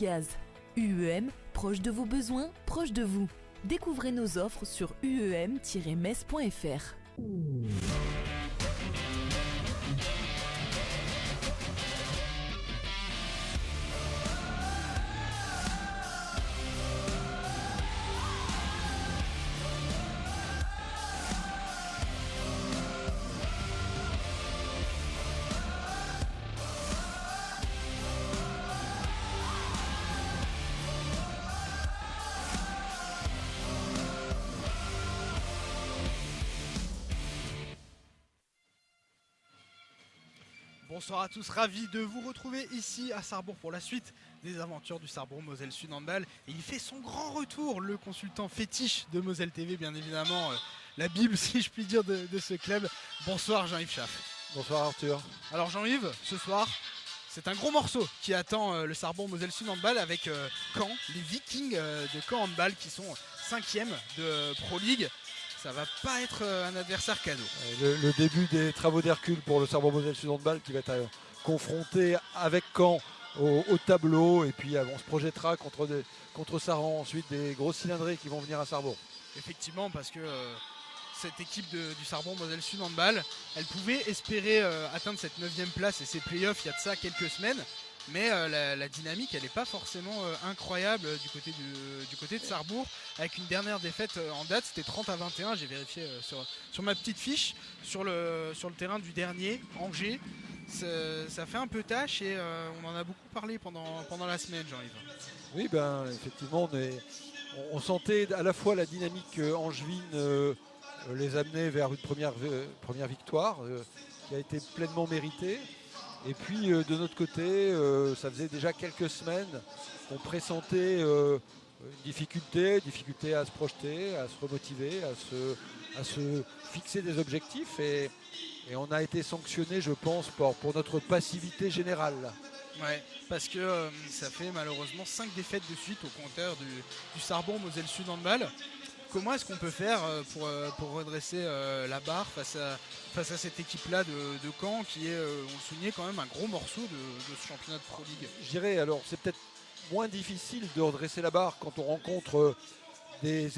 Gaz. UEM, proche de vos besoins, proche de vous. Découvrez nos offres sur uem-metz.fr. Bonsoir à tous, ravi de vous retrouver ici à Sarrebourg pour la suite des aventures du Sarrebourg Moselle Sud Handball. Et il fait son grand retour, le consultant fétiche de Moselle TV, bien évidemment, la Bible si je puis dire de ce club. Bonsoir Jean-Yves Schaff. Bonsoir Arthur. Alors Jean-Yves, ce soir, c'est un gros morceau qui attend le Sarrebourg Moselle Sud Handball avec Caen, les Vikings de Caen Handball qui sont 5e de Pro League. Ça va pas être un adversaire cadeau. Le début des travaux d'Hercule pour le Sarrebourg Moselle Sud Handball qui va être confronté avec Caen au tableau, et puis on se projettera contre Saran, ensuite des gros cylindrés qui vont venir à Sarrebourg. Effectivement, parce que cette équipe du Sarrebourg Moselle Sud Handball, elle pouvait espérer atteindre cette 9e place et ses playoffs il y a de ça quelques semaines. Mais la dynamique, elle n'est pas forcément incroyable du côté de Sarrebourg, avec une dernière défaite en date, c'était 30-21, j'ai vérifié sur ma petite fiche, sur le terrain du dernier, Angers. Ça fait un peu tâche et on en a beaucoup parlé pendant la semaine, Jean-Yves. Oui, effectivement, on sentait à la fois la dynamique angevine les amener vers une première victoire qui a été pleinement méritée. Et puis de notre côté, ça faisait déjà quelques semaines qu'on pressentait une difficulté à se projeter, à se remotiver, à se fixer des objectifs. Et on a été sanctionné, je pense, pour notre passivité générale. Ouais, parce que ça fait malheureusement 5 défaites de suite au compteur du Sarrebourg Moselle Sud Handball. Comment est-ce qu'on peut faire pour redresser la barre face à cette équipe-là de Caen qui est, on le soulignait, quand même un gros morceau de ce championnat de Pro League? Je dirais, alors c'est peut-être moins difficile de redresser la barre quand on rencontre des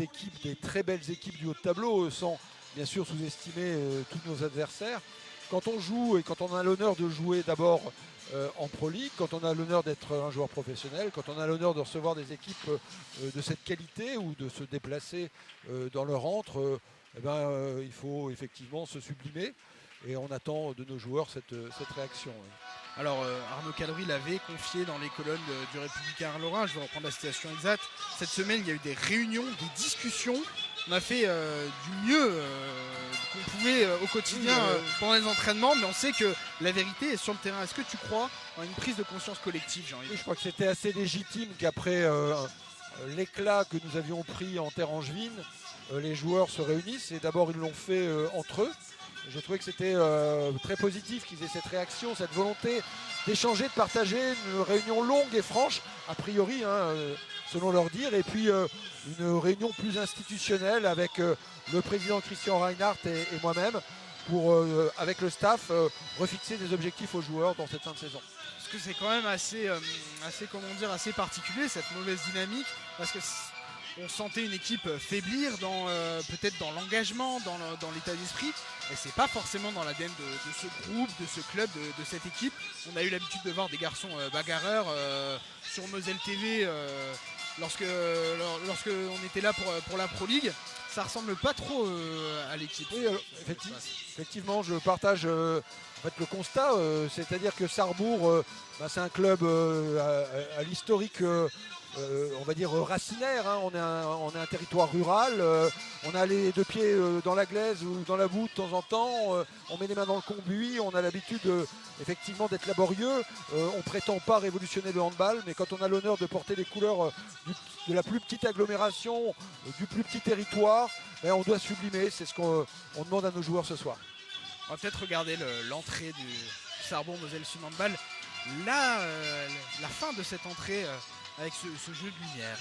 très belles équipes du haut de tableau, sans bien sûr sous-estimer tous nos adversaires. Quand on joue et quand on a l'honneur de jouer d'abord en Pro League, quand on a l'honneur d'être un joueur professionnel, quand on a l'honneur de recevoir des équipes de cette qualité ou de se déplacer dans leur antre, il faut effectivement se sublimer, et on attend de nos joueurs cette réaction. Alors Arnaud Callery l'avait confié dans les colonnes du Républicain Lorrain, je vais reprendre la citation exacte. Cette semaine, il y a eu des réunions, des discussions. On a fait du mieux qu'on pouvait au quotidien pendant les entraînements, mais on sait que la vérité est sur le terrain. Est-ce que tu crois en une prise de conscience collective, Jean-Yves? Oui, je crois que c'était assez légitime qu'après l'éclat que nous avions pris en terre angevine, les joueurs se réunissent, et d'abord ils l'ont fait entre eux. J'ai trouvé que c'était très positif qu'ils aient cette réaction, cette volonté d'échanger, de partager, une réunion longue et franche, a priori, selon leur dire, et puis une réunion plus institutionnelle avec le président Christian Reinhardt et moi-même pour, avec le staff, refixer des objectifs aux joueurs dans cette fin de saison. Parce que c'est quand même assez particulier cette mauvaise dynamique, parce que on sentait une équipe faiblir peut-être dans l'engagement, dans l'état d'esprit, et c'est pas forcément dans l'ADN de ce groupe, de ce club, de cette équipe. On a eu l'habitude de voir des garçons bagarreurs sur Moselle TV lorsque on était là pour la Pro League. Ça ressemble pas trop à l'équipe. Oui, effectivement, je partage le constat, c'est-à-dire que Sarrebourg, c'est un club à l'historique, on va dire racinaire, hein. On est un territoire rural, on a les deux pieds dans la glaise ou dans la boue de temps en temps, on met les mains dans le cambouis, on a l'habitude effectivement d'être laborieux, on prétend pas révolutionner le handball, mais quand on a l'honneur de porter les couleurs de la plus petite agglomération, du plus petit territoire, on doit sublimer, c'est ce qu'on demande à nos joueurs ce soir. On va peut-être regarder l'entrée du Sarrebourg Moselle Sud Handball, la fin de cette entrée avec ce jeu de lumière.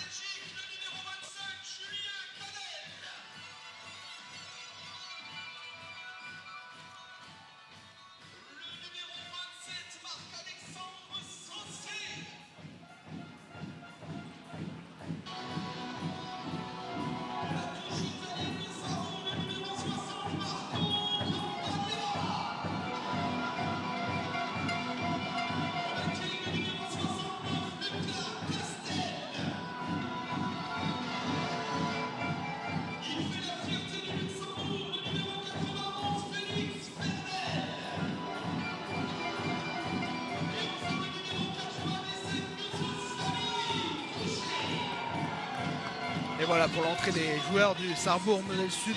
Et voilà pour l'entrée des joueurs du Sarrebourg Moselle Sud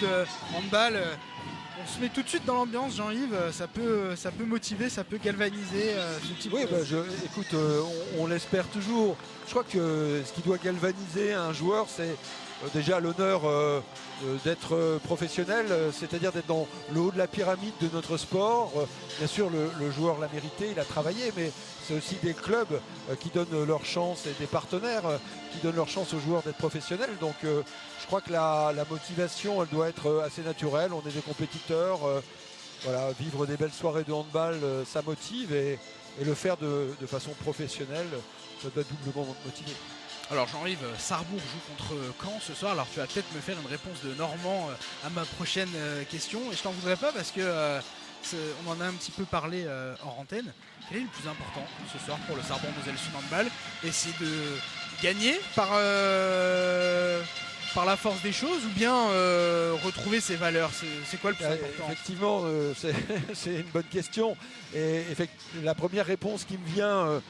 handball. On se met tout de suite dans l'ambiance, Jean-Yves, ça peut motiver, ça peut galvaniser ce type Oui, écoute, on l'espère toujours. Je crois que ce qui doit galvaniser un joueur, c'est déjà l'honneur d'être professionnel, c'est-à-dire d'être dans le haut de la pyramide de notre sport. Bien sûr, le joueur l'a mérité, il a travaillé, mais c'est aussi des clubs qui donnent leur chance et des partenaires qui donnent leur chance aux joueurs d'être professionnels. Donc je crois que la motivation, elle doit être assez naturelle. On est des compétiteurs. Voilà, vivre des belles soirées de handball, ça motive et le faire de façon professionnelle, ça doit doublement motiver. Alors Jean-Yves, Sarrebourg joue contre Caen ce soir. Alors tu vas peut-être me faire une réponse de Normand à ma prochaine question. Et je t'en voudrais pas parce que on en a un petit peu parlé hors antenne. Quel est le plus important ce soir pour le Sarrebourg Moselle Sud handball? Essayer de gagner par la force des choses ou bien retrouver ses valeurs? C'est quoi le plus important? Effectivement, c'est une bonne question. Et la première réponse qui me vient,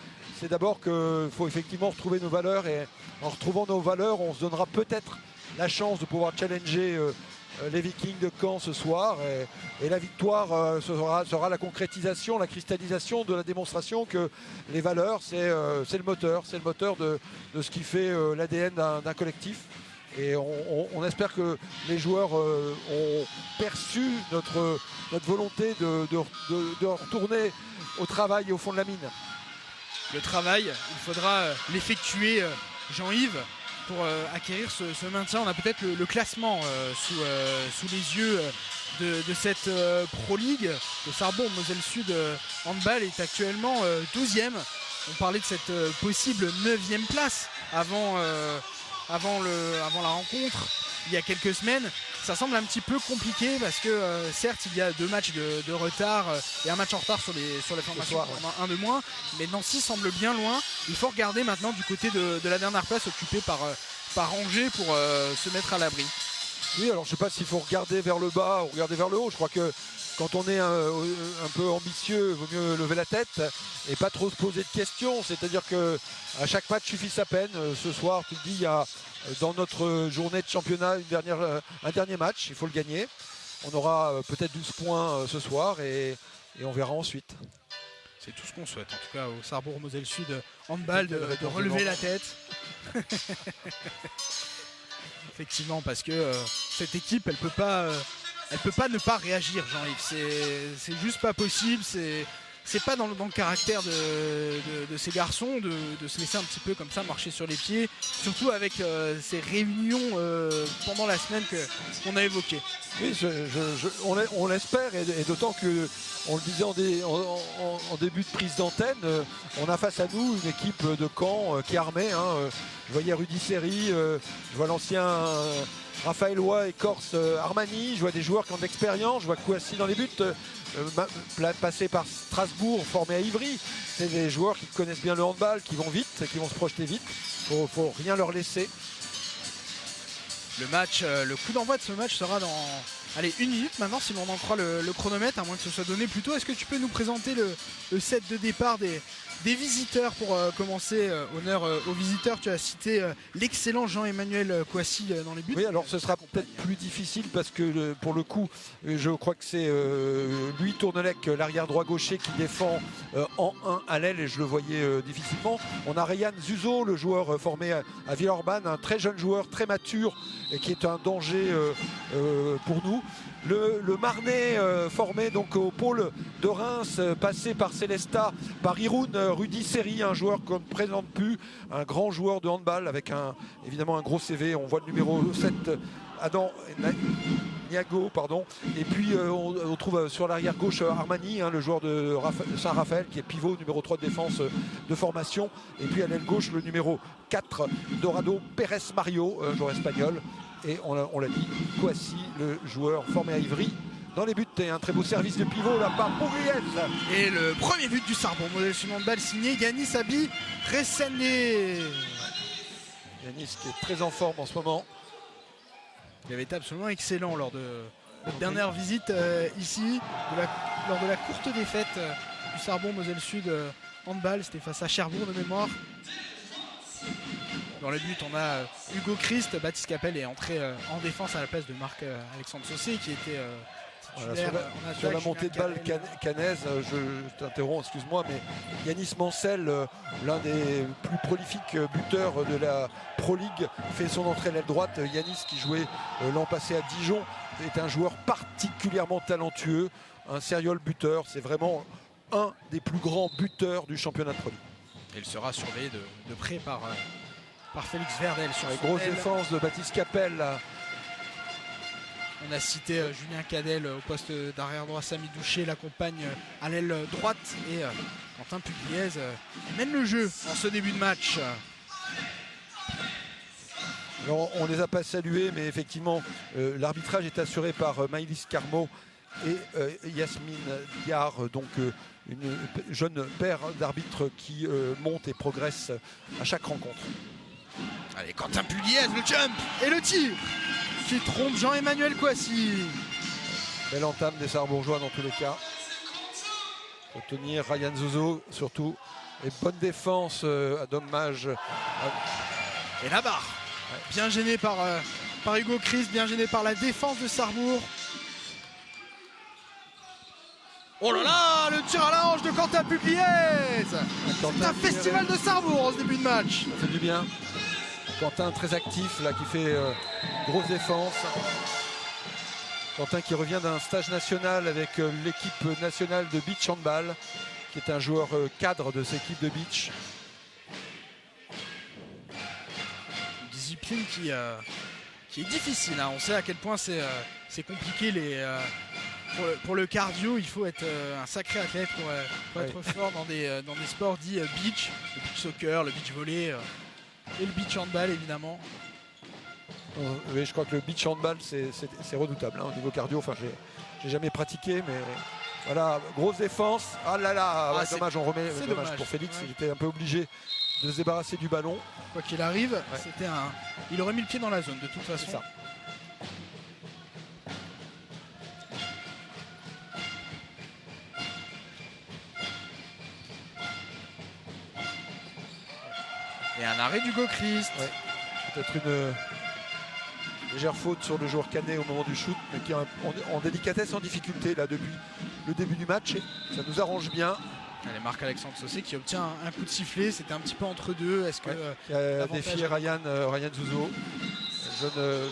c'est d'abord qu'il faut effectivement retrouver nos valeurs. Et en retrouvant nos valeurs, on se donnera peut-être la chance de pouvoir challenger les Vikings de Caen ce soir. Et la victoire sera la concrétisation, la cristallisation de la démonstration que les valeurs, c'est le moteur. C'est le moteur de ce qui fait l'ADN d'un collectif. Et on espère que les joueurs ont perçu notre volonté de retourner au travail et au fond de la mine. Le travail, il faudra l'effectuer, Jean-Yves, pour acquérir ce maintien. On a peut-être le classement sous les yeux de cette Pro League. Le Sarrebourg Moselle Sud handball est actuellement 12e. On parlait de cette possible 9e place avant la rencontre il y a quelques semaines. Ça semble un petit peu compliqué parce que certes il y a 2 matchs de retard et un match en retard sur les formations, un de moins, mais Nancy semble bien loin. Il faut regarder maintenant du côté de la dernière place occupée par Angers pour se mettre à l'abri. Oui, alors je ne sais pas s'il faut regarder vers le bas ou regarder vers le haut. Je crois que quand on est un peu ambitieux, il vaut mieux lever la tête et pas trop se poser de questions. C'est-à-dire que à chaque match suffit sa peine. Ce soir, tu te dis, il y a dans notre journée de championnat un dernier match, il faut le gagner. On aura peut-être 12 points ce soir et on verra ensuite. C'est tout ce qu'on souhaite, en tout cas au Sarrebourg Moselle Sud handball, de relever la tête. Effectivement, parce que cette équipe, elle peut pas ne pas réagir, Jean-Yves. C'est juste pas possible. C'est pas dans le caractère de ces garçons de se laisser un petit peu comme ça marcher sur les pieds, surtout avec ces réunions pendant la semaine qu'on a évoquées. Oui, on l'espère, et d'autant que on le disait en début de prise d'antenne, on a face à nous une équipe de Caen qui est armée. Je voyais Rudy Seri, je vois l'ancien Raphaël Roy et Corse Armani, je vois des joueurs qui ont de l'expérience, je vois Kouassi dans les buts, passé par Strasbourg, formé à Ivry. C'est des joueurs qui connaissent bien le handball, qui vont vite, qui vont se projeter vite. Faut rien leur laisser. Le coup d'envoi de ce match sera dans 1 minute maintenant, si l'on en croit le chronomètre, à moins que ce soit donné plus tôt. Est-ce que tu peux nous présenter le set de départ des visiteurs pour commencer? Honneur aux visiteurs, tu as cité l'excellent Jean-Emmanuel Kouassi dans les buts. Oui, alors ce sera peut-être plus difficile parce que pour le coup, je crois que c'est Louis Tournelec, l'arrière droit gaucher, qui défend en 1 à l'aile et je le voyais difficilement. On a Ryan Zuzo, le joueur formé à Villeurbanne, un très jeune joueur, très mature et qui est un danger pour nous. Le Marnais formé donc au pôle de Reims, passé par Célestat, par Iroun, Rudy Seri, un joueur qu'on ne présente plus, un grand joueur de handball avec évidemment un gros CV. On voit le numéro 7, Adam Niago, pardon. Et puis on trouve sur l'arrière gauche Armani, le joueur de Saint-Raphaël, qui est pivot, numéro 3 de défense de formation. Et puis à l'aile gauche, le numéro 4, Dorado Pérez Mario, joueur espagnol. Et on l'a dit, Kouassi, le joueur formé à Ivry, dans les buts. Et un très beau service de pivot là par Bourguiès. Et le premier but du Sarrebourg Moselle Sud handball signé Yanis Abi Ressené. Yanis qui est très en forme en ce moment. Il avait été absolument excellent lors de notre dernière visite ici, lors de la courte défaite du Sarrebourg Moselle Sud handball. C'était face à Cherbourg de mémoire. Dans le but, on a Hugo Christ. Baptiste Capel est entré en défense à la place de Marc-Alexandre Saucé qui était titulaire en attaque. Sur la montée de balle cannaise, je t'interromps, excuse-moi, mais Yanis Mancel, l'un des plus prolifiques buteurs de la Pro League, fait son entrée à l'aile droite. Yanis, qui jouait l'an passé à Dijon, est un joueur particulièrement talentueux, un serial buteur. C'est vraiment un des plus grands buteurs du championnat de Pro League. Et il sera surveillé de près par Félix Verdel sur les grosses défenses de Baptiste Capel. Là. On a cité Julien Cadel au poste d'arrière droit. Samy Douché l'accompagne à l'aile droite. Et Quentin Pugliese mène le jeu en ce début de match. Alors, on ne les a pas salués, mais effectivement, l'arbitrage est assuré par Maïlis Carmo et Yasmine Diar, donc une jeune paire d'arbitres qui monte et progresse à chaque rencontre. Allez, Quentin Pugliese, le jump et le tir qui trompe Jean-Emmanuel Kouassi. Belle entame des Sarrebourgeois dans tous les cas. Faut tenir Ryan Zozo surtout. Et bonne défense à dommage. Et la barre. Bien gêné par Hugo Christ, bien gêné par la défense de Sarrebourg. Oh là là, le tir à la hanche de Quentin Pugliese. C'est un festival de Sarrebourg en ce début de match. Ça fait du bien. Quentin très actif là, qui fait grosse défense. Quentin qui revient d'un stage national avec l'équipe nationale de beach handball, qui est un joueur cadre de cette équipe de beach. Une discipline qui est difficile, hein. On sait à quel point c'est compliqué. Pour le cardio, il faut être un sacré athlète pour être fort dans des sports dits beach, le beach soccer, le beach volley et le beach handball évidemment. Oui, je crois que le beach handball c'est redoutable hein, au niveau cardio. Enfin, j'ai jamais pratiqué, mais voilà, grosse défense. Ah là là, dommage, on remet. Dommage pour Félix, il était un peu obligé de se débarrasser du ballon. Quoi qu'il arrive, il aurait mis le pied dans la zone de toute façon. Ça. Et un arrêt d'Hugo Christ. Ouais. Peut-être une légère faute sur le joueur Canet au moment du shoot, mais qui est en délicatesse, en difficulté là depuis le début du match. Et ça nous arrange bien. Allez, Marc-Alexandre Saucé qui obtient un coup de sifflet. C'était un petit peu entre deux. Est-ce que qui a défié Ryan Zuzo,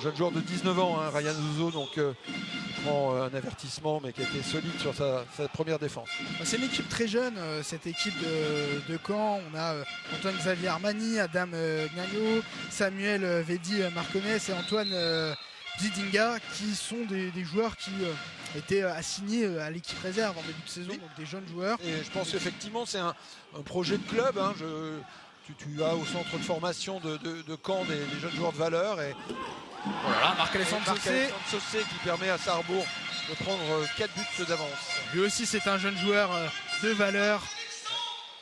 jeune joueur de 19 ans, hein, Ryan Zuzo, donc il prend un avertissement, mais qui a été solide sur sa première défense. C'est une équipe très jeune, cette équipe de Caen. On a Antoine Xavier Armani, Adam Gnagno, Samuel Vedi Marconnet et Antoine Bzidinga, qui sont des joueurs qui étaient assignés à l'équipe réserve en début de saison, donc des jeunes joueurs. Et je pense effectivement c'est un projet de club. Hein, tu as au centre de formation de Caen des jeunes joueurs de valeur. Et voilà, Marc-Alexandre Saucé qui permet à Sarrebourg de prendre 4 buts d'avance. Lui aussi c'est un jeune joueur de valeur.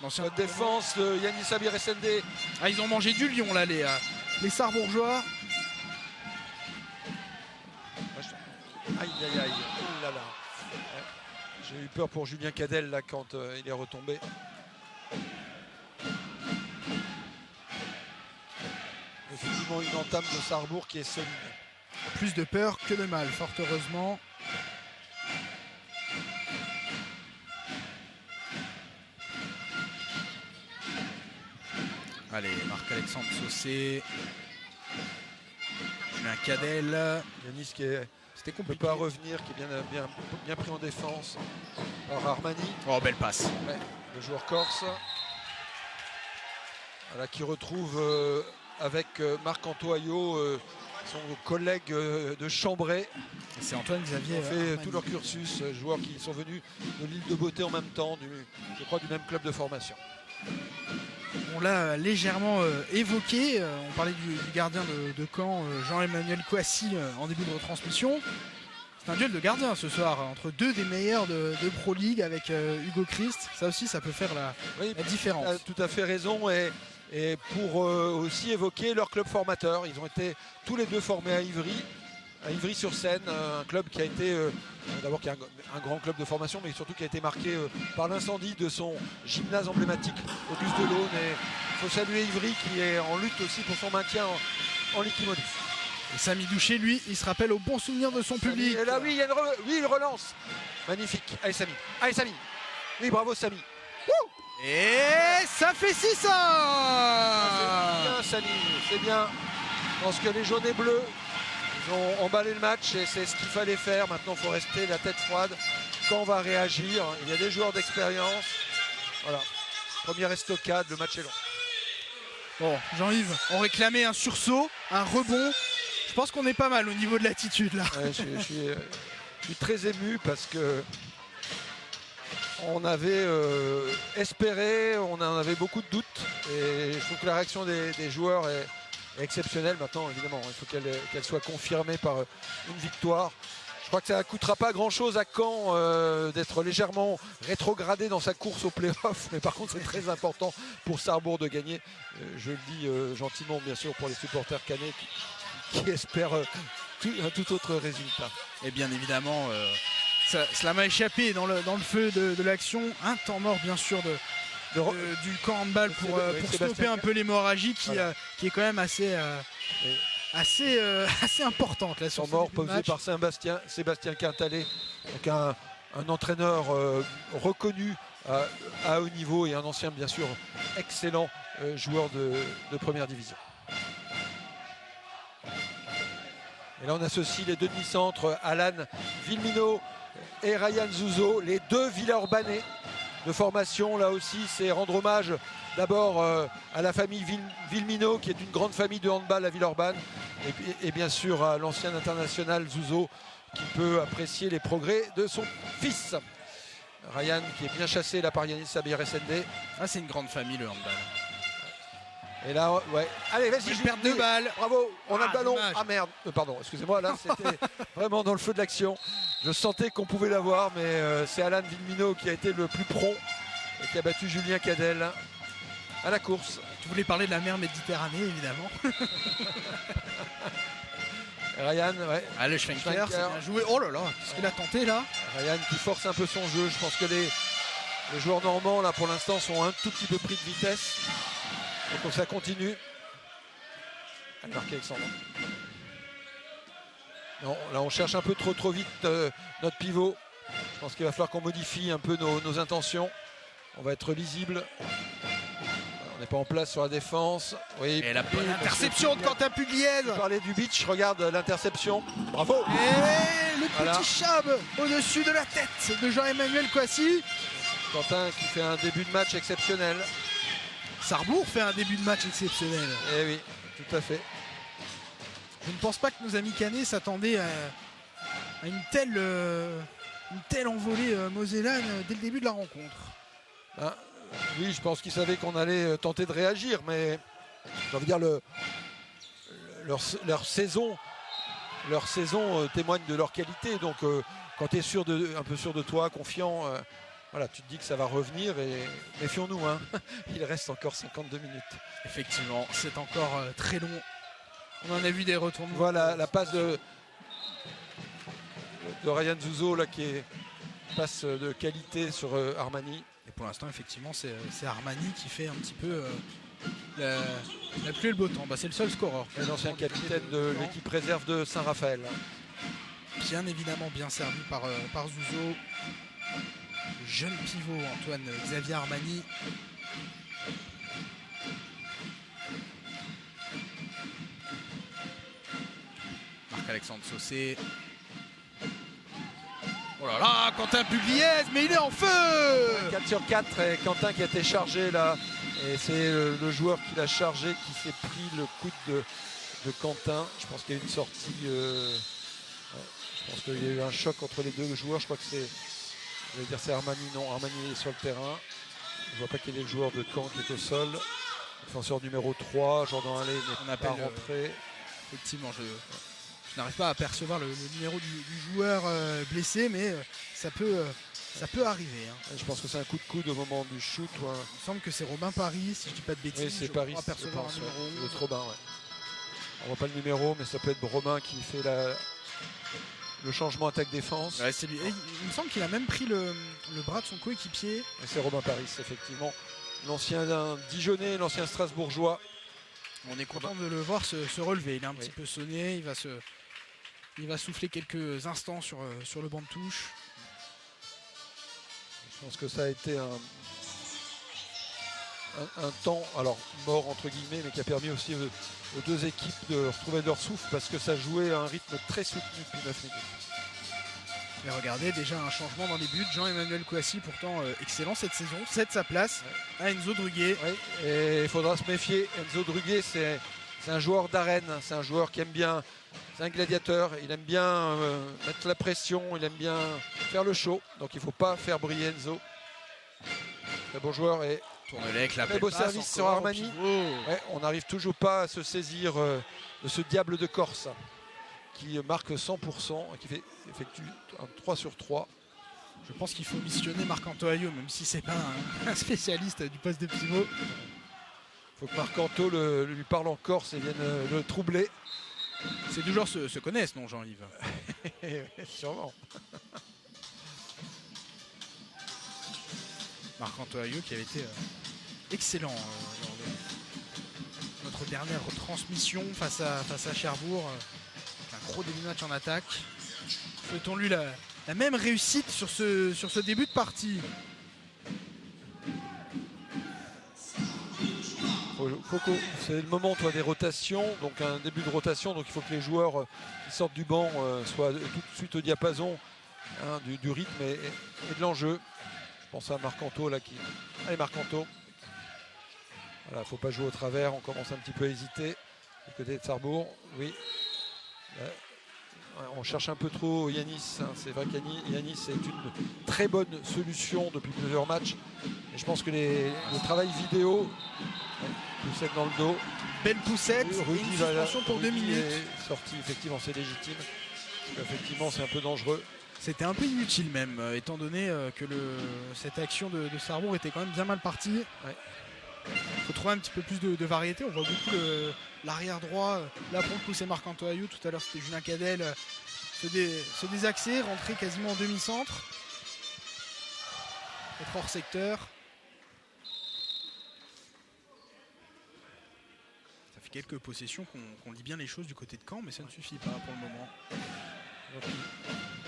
Notre défense de Yanis Abir SND. Ah, ils ont mangé du lion là les Sarrebourgeois. Aïe aïe aïe, oh là là. J'ai eu peur pour Julien Cadel là quand il est retombé. Effectivement une entame de Sarrebourg qui est solide. Plus de peur que de mal, fort heureusement. Allez, Marc-Alexandre Saucé. Julien Cadel. Yanis qui est... C'était compliqué. Ne peut pas revenir, qui est bien pris en défense par Armani. Oh, belle passe. Ouais, le joueur corse. Voilà, qui retrouve avec Marc Antoaillot son collègue de Chambray. C'est Antoine Xavier. Ils ont fait tout leur cursus, joueurs qui sont venus de l'île de Beauté en même temps, je crois du même club de formation. On l'a légèrement évoqué, on parlait du gardien de Caen, Jean-Emmanuel Kouassi, en début de retransmission. C'est un duel de gardiens ce soir, entre deux des meilleurs de Pro League avec Hugo Christ. Ça aussi, ça peut faire la différence. Tu as tout à fait raison. Et pour aussi évoquer leur club formateur, ils ont été tous les deux formés à Ivry. à Ivry-sur-Seine, un club qui a été d'abord qui est un grand club de formation, mais surtout qui a été marqué par l'incendie de son gymnase emblématique Auguste Delaune. Et il faut saluer Ivry qui est en lutte aussi pour son maintien en Ligue Modus. Et Samy Doucher, lui, il se rappelle au bon souvenir de son public. Et là, oui, il relance. Magnifique. Allez, Samy. Allez, Samy. Oui, bravo, Samy. Et ça fait 600. C'est bien, Samy. C'est bien. Je pense que les jaunes et bleus, ils ont emballé le match et c'est ce qu'il fallait faire. Maintenant, il faut rester la tête froide quand on va réagir. Il y a des joueurs d'expérience. Voilà. Première estocade, le match est long. Bon, Jean-Yves, on réclamait un sursaut, un rebond. Je pense qu'on est pas mal au niveau de l'attitude là. Ouais, je suis très ému parce que on avait espéré, on en avait beaucoup de doutes et je trouve que la réaction des joueurs est exceptionnelle. Maintenant, évidemment, il faut qu'elle soit confirmée par une victoire. Je crois que ça ne coûtera pas grand-chose à Caen d'être légèrement rétrogradé dans sa course au play-off, mais par contre c'est très important pour Sarrebourg de gagner. Je le dis gentiment bien sûr pour les supporters cannais qui espèrent un tout autre résultat. Et bien évidemment, cela m'a échappé dans le feu de l'action. Un temps mort bien sûr du camp handball pour stopper un peu l'hémorragie qui est quand même assez importante là sur ce mort début de posé match. par Sébastien Quintalet, donc un entraîneur reconnu à haut niveau et un ancien bien sûr excellent joueur de première division. Et là on associe les deux demi-centres, Alan Villemino et Ryan Zuzo, les deux Villeurbanais de formation. Là aussi c'est rendre hommage d'abord à la famille Villemino qui est une grande famille de handball à Villeurbanne et bien sûr à l'ancien international Zuzo qui peut apprécier les progrès de son fils. Ryan qui est bien chassé là par Yanis Sabir-Essendé. Ah, c'est une grande famille le handball. Et là, ouais. Allez, vas-y, je perds 2 balles. Bravo, on a le ballon. Dommage. Ah merde, pardon, excusez-moi, là c'était vraiment dans le feu de l'action. Je sentais qu'on pouvait l'avoir, mais c'est Alan Villemino qui a été le plus prompt et qui a battu Julien Cadel à la course. Tu voulais parler de la mer Méditerranée, évidemment. Ryan, ouais. Ah, le Schwenker, c'est bien joué. Oh là là, qu'est-ce qu'il a tenté là. Ryan qui force un peu son jeu. Je pense que les joueurs normands, là, pour l'instant, sont un tout petit peu pris de vitesse. Donc ça continue. Allez, marquer Alexandre. Non, là, on cherche un peu trop vite notre pivot. Je pense qu'il va falloir qu'on modifie un peu nos intentions. On va être lisible. On n'est pas en place sur la défense. Oui, et la bonne interception de Quentin Pugliese. Vous parlez du beach, regarde l'interception. Bravo. Et le petit chab au-dessus de la tête de Jean-Emmanuel Kouassi. Quentin qui fait un début de match exceptionnel. Sarrebourg fait un début de match exceptionnel. Eh oui, tout à fait. Je ne pense pas que nos amis cannais s'attendaient à une telle envolée mosellane dès le début de la rencontre. Ben, oui, je pense qu'ils savaient qu'on allait tenter de réagir, mais j'ai envie de dire leur saison témoigne de leur qualité. Donc quand tu es un peu sûr de toi, confiant, voilà, tu te dis que ça va revenir et méfions-nous, hein. Il reste encore 52 minutes. Effectivement, c'est encore très long. On en a vu des retournements. Voilà la passe de Ryan Zuzo là, qui est passe de qualité sur Armani. Et pour l'instant, effectivement, c'est Armani qui fait un petit peu la pluie et le beau temps. Bah, c'est le seul scoreur. L'ancien capitaine de l'équipe réserve de Saint-Raphaël. Bien évidemment bien servi par Zuzo. Le jeune pivot Antoine Xavier Armani. Marc-Alexandre Saucé. Oh là là, Quentin Pugliese, mais il est en feu. 4 sur 4 et Quentin qui a été chargé là. Et c'est le joueur qui l'a chargé qui s'est pris le coup de Quentin. Je pense qu'il y a eu une sortie. Je pense qu'il y a eu un choc entre les deux joueurs. Je crois que c'est Armani. Non, Armani est sur le terrain. Je vois pas quel est le joueur de Caen qui est au sol. Défenseur numéro 3, Jordan Allais n'est pas rentré. Effectivement, je n'arrive pas à apercevoir le numéro du joueur blessé, mais ça peut arriver. Hein. Je pense que c'est un coup de coude au moment du shoot. Il me semble que c'est Robin Paris, si je dis pas de bêtises. Oui, c'est Paris. Apercevoir un numéro. Le Robin, ouais. On voit pas le numéro, mais ça peut être Robin qui fait le changement attaque-défense. Ouais, c'est lui. Et il me semble qu'il a même pris le bras de son coéquipier. Et c'est Robin Paris, effectivement. L'ancien Dijonais, l'ancien Strasbourgeois. On est content de le voir se relever. Il est un petit peu sonné. Il va souffler quelques instants sur le banc de touche. Je pense que ça a été un temps, alors mort entre guillemets, mais qui a permis aussi aux deux équipes de retrouver leur souffle parce que ça jouait à un rythme très soutenu depuis 9 minutes. Et regardez, déjà un changement dans les buts. Jean-Emmanuel Kouassi, pourtant excellent cette saison, cède sa place à Enzo Druguet. Oui, et il faudra se méfier. Enzo Druguet, c'est un joueur d'arène, c'est un joueur qui aime bien, c'est un gladiateur, il aime bien mettre la pression, il aime bien faire le show. Donc il ne faut pas faire briller Enzo. Très bon joueur et Tournelec, la très beau service sur Armani. Ouais, on n'arrive toujours pas à se saisir de ce diable de Corse qui marque 100% et qui effectue un 3 sur 3. Je pense qu'il faut missionner Marc-Anto Ayo, même si c'est pas un spécialiste du poste de pivot. Il faut que Marc-Anto lui parle en Corse et vienne le troubler. Ces deux joueurs se connaissent, non, Jean-Yves? Sûrement. Marc-Anto Ayo qui avait été excellent lors de notre dernière retransmission face à Cherbourg. Un gros début de match en attaque. Souhaitons-lui la même réussite sur ce début de partie. C'est le moment des rotations, donc un début de rotation, donc il faut que les joueurs qui sortent du banc soient tout de suite au diapason du rythme et de l'enjeu. Je pense à Marc-Anto là qui. Allez Marc-Anto. Voilà, faut pas jouer au travers, on commence un petit peu à hésiter. Du côté de Sarrebourg, oui. On cherche un peu trop Yanis. C'est vrai qu'Yanis est une très bonne solution depuis plusieurs matchs. Et je pense que le travail vidéo, poussette dans le dos. Belle poussette, Rudy et une suspension pour 2 minutes. Est sorti, effectivement, c'est légitime. Effectivement, c'est un peu dangereux. C'était un peu inutile même, étant donné que cette action de Sarrebourg était quand même bien mal partie. Il faut trouver un petit peu plus de variété. On voit beaucoup l'arrière droit. Là pour le coup c'est Marc-Anto Ayo. Tout à l'heure c'était Julien Cadel. Se désaxer, rentrer quasiment en demi-centre. Être hors secteur. Ça fait quelques possessions qu'on lit bien les choses du côté de Caen, mais ça ne suffit pas pour le moment.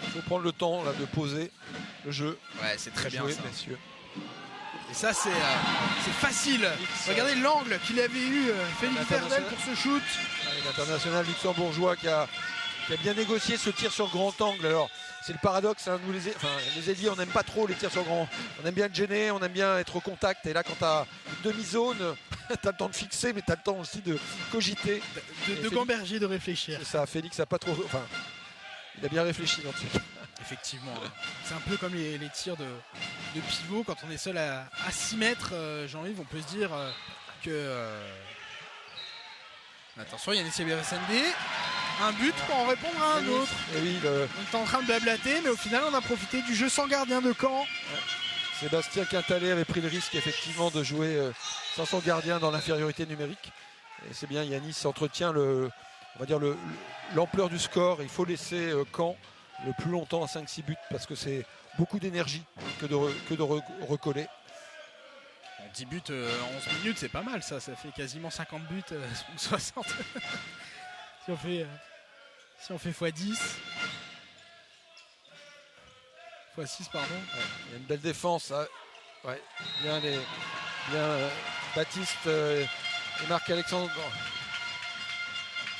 Il faut prendre le temps là, de poser le jeu. Ouais, c'est très bien jouer, ça. messieurs. Et ça c'est facile. Regardez l'angle qu'il avait eu Félix Verdel pour ce shoot. L'international luxembourgeois qui a bien négocié ce tir sur grand angle. Alors c'est le paradoxe, hein, nous les ailiers on n'aime pas trop les tirs sur grand. On aime bien être gêné, on aime bien être au contact. Et là quand tu as une demi-zone, tu as le temps de fixer, mais tu as le temps aussi de cogiter. De gamberger, de réfléchir. C'est ça, Félix a pas trop. Enfin, il a bien réfléchi dans ce cas. Effectivement, c'est un peu comme les tirs de pivot. Quand on est seul à 6 mètres, Jean-Yves, on peut se dire que... Attention, il y a un SND. Un but pour en répondre à un autre. Et oui, on est en train de blablater, mais au final, on a profité du jeu sans gardien de Caen. Sébastien Quintalet avait pris le risque effectivement de jouer sans son gardien dans l'infériorité numérique. Et c'est bien, Yanis entretient l'ampleur du score. Il faut laisser Caen le plus longtemps à 5-6 buts parce que c'est beaucoup d'énergie que de recoller. 10 buts en 11 minutes, c'est pas mal ça. Ça fait quasiment 50 buts, 60. si on fait x10. x6, pardon. Il y a une belle défense. Bien Baptiste et Marc-Alexandre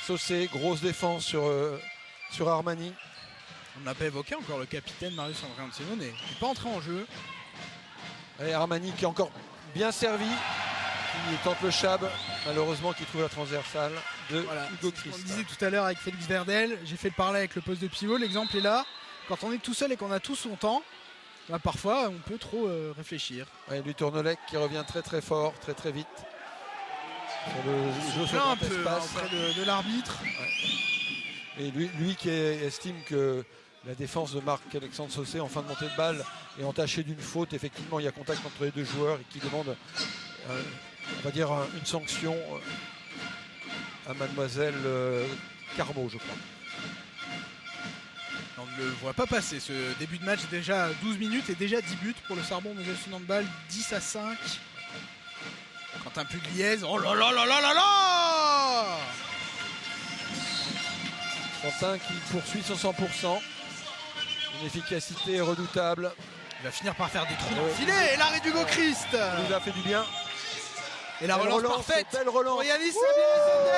Saucé. Grosse défense sur Armani. On n'a pas évoqué encore le capitaine Marius André Anselmo n'est pas entré en jeu. Et Armani qui est encore bien servi, qui tente le chab, malheureusement qui trouve la transversale de Hugo Christ. On le disait tout à l'heure avec Félix Verdel, j'ai fait le parallèle avec le poste de pivot, l'exemple est là. Quand on est tout seul et qu'on a tout son temps, parfois on peut trop réfléchir. Lui Tournelec qui revient très très fort, très très vite. Sur le jeu sur un peu auprès de l'arbitre. Et lui qui estime que la défense de Marc-Alexandre Saucé en fin de montée de balle est entachée d'une faute. Effectivement, il y a contact entre les deux joueurs et qui demande, on va dire, une sanction à mademoiselle Carmo, je crois. On ne le voit pas passer ce début de match, déjà 12 minutes et déjà 10 buts pour le Sarbon Moselle Sud Handball, 10-5. Quentin Pugliese, oh là là là là là là! Quentin qui poursuit son 100%. Une efficacité redoutable. Il va finir par faire des trous dans le filet et l'arrêt d'Hugo Christ. Il nous a fait du bien. Et la relance parfaite. Belle relance. Pour Yanis Sabiré-Sendé.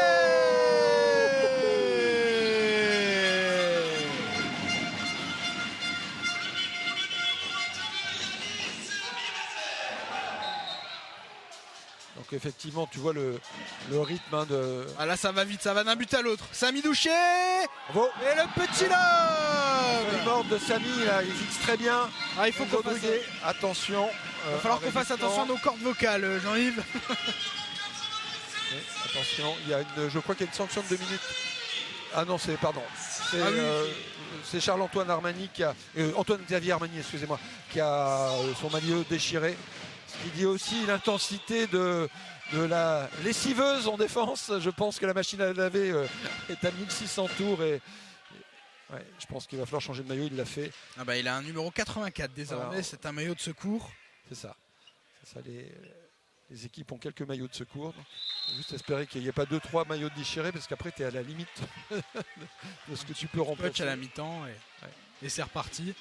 Donc effectivement, tu vois le rythme de... Ah là, ça va vite, ça va d'un but à l'autre. Samy Douché. Bravo. Et le petit lob. Le mort de Samy, là, il fixe très bien. Ah, il faut qu'on fasse... Attention. Il va falloir qu'on fasse attention à nos cordes vocales, Jean-Yves. Attention, il y a je crois qu'il y a une sanction de 2 minutes. Ah non, c'est c'est Charles-Antoine Armani qui a... Antoine-Xavier Armani, excusez-moi, qui a son maillot déchiré. Ce qui dit aussi l'intensité de la lessiveuse en défense. Je pense que la machine à laver est à 1600 tours et ouais, je pense qu'il va falloir changer de maillot, il l'a fait. Ah bah, il a un numéro 84 désormais, voilà. C'est un maillot de secours. C'est ça. Les équipes ont quelques maillots de secours. Donc, juste espérer qu'il n'y ait pas 2-3 maillots déchirés parce qu'après tu es à la limite de ce que tu peux remplacer. Punch à la mi-temps et c'est reparti.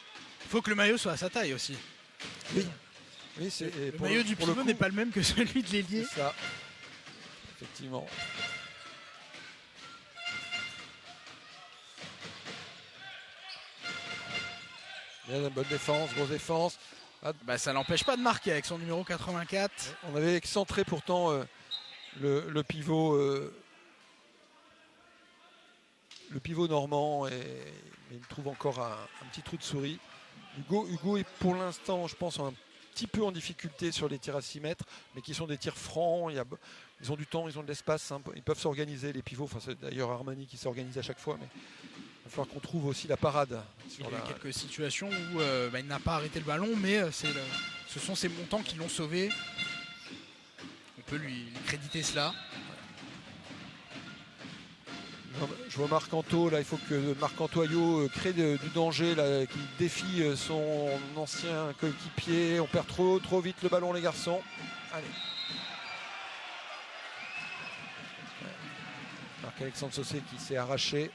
Il faut que le maillot soit à sa taille aussi. Oui. Oui, le maillot du pivot n'est pas le même que celui de l'ailier. C'est ça. Effectivement. Bien, une bonne défense, grosse défense. Bah, ça l'empêche pas de marquer avec son numéro 84. On avait excentré pourtant le pivot normand, mais il trouve encore un petit trou de souris. Hugo est pour l'instant, je pense, un petit peu en difficulté sur les tirs à 6 mètres, mais qui sont des tirs francs. Ils ont du temps, ils ont de l'espace, hein, ils peuvent s'organiser, les pivots. Enfin, c'est d'ailleurs Armani qui s'organise à chaque fois, mais il va falloir qu'on trouve aussi la parade. Il y a eu quelques situations où il n'a pas arrêté le ballon, mais ce sont ses montants qui l'ont sauvé. On peut lui créditer cela. Je vois Marc-Anto, là il faut que Marc-Anto Ayot crée du danger, là, qui défie son ancien coéquipier. On perd trop vite le ballon, les garçons. Allez. Marc-Alexandre Saucé qui s'est arraché.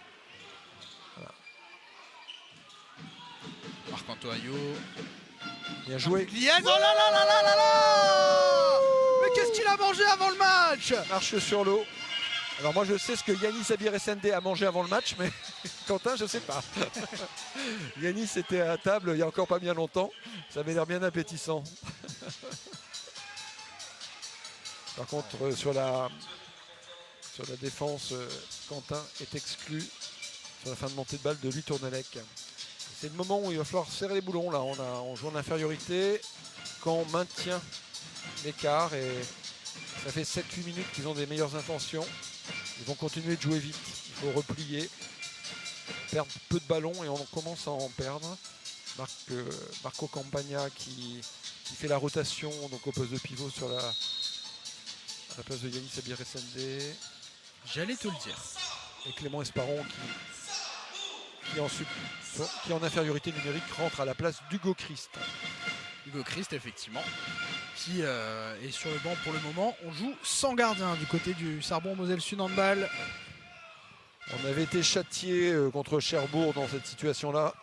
Voilà. Marc-Anto Ayot. Bien joué. Yes, oh là là là là là là. Mais qu'est-ce qu'il a mangé avant le match? Marche sur l'eau. Alors moi je sais ce que Yanis Sabiré-Sendé a mangé avant le match, mais Quentin je sais pas. Yanis était à table il y a encore pas bien longtemps, ça avait l'air bien appétissant. Par contre sur la défense, Quentin est exclu sur la fin de montée de balle de Louis Tournelec. C'est le moment où il va falloir serrer les boulons là, on joue en infériorité, quand on maintient l'écart et ça fait 7-8 minutes qu'ils ont des meilleures intentions. Ils vont continuer de jouer vite, il faut replier, perdre peu de ballons et on commence à en perdre. Marco Campagna qui fait la rotation donc au poste de pivot sur à la place de Yanis Sabiré-Sendé. J'allais te le dire. Et Clément Esparon qui en infériorité numérique rentre à la place d'Hugo Christ. Hugo Christ effectivement. Qui est sur le banc pour le moment. On joue sans gardien du côté du Sarbon Moselle Sud Handball. On avait été châtié contre Cherbourg dans cette situation-là.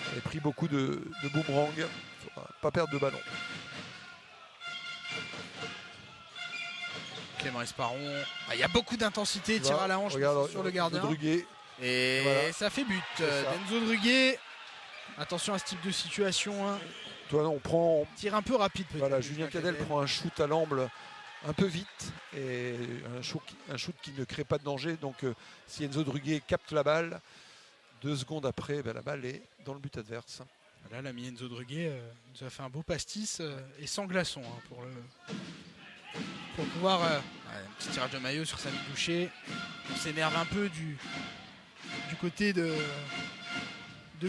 On avait pris beaucoup de boomerang. Il ne faut pas perdre de ballon. Clément Esparon. Il y a beaucoup d'intensité, tir à la hanche sur le gardien. Druguet. Et voilà. Ça fait but. Denzo Druguet. Attention à ce type de situation. Hein. On tire un peu rapide. Voilà, Julien Cadel prend un shoot à l'amble un peu vite et un shoot qui ne crée pas de danger. Donc si Enzo Druguet capte la balle, 2 secondes après, la balle est dans le but adverse. Là, l'ami Enzo Druguet nous a fait un beau pastis et sans glaçon hein, pour pouvoir un petit tirage de maillot sur Samy Douché. On s'énerve un peu du côté de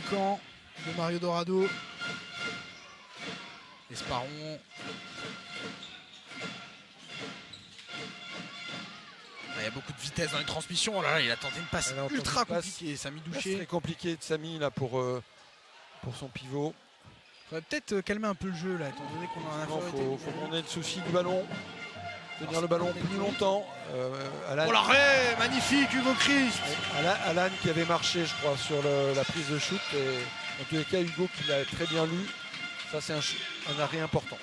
Caen, de Mario Dorado. Esparon. Il y a beaucoup de vitesse dans les transmissions. Oh là là, il a tenté une passe ultra compliquée. Samy Douché. C'est très compliqué de Samy là pour son pivot. Il faudrait peut-être calmer un peu le jeu là, étant donné qu'on a un infériorité. Il faut qu'on ait le souci du ballon. Tenir le ballon plus longtemps. Alan. Oh l'arrêt magnifique, Hugo Christ. Alan qui avait marché, je crois, sur la prise de shoot. Et en tous les cas, Hugo qui l'a très bien lu. Ça, c'est un arrêt important.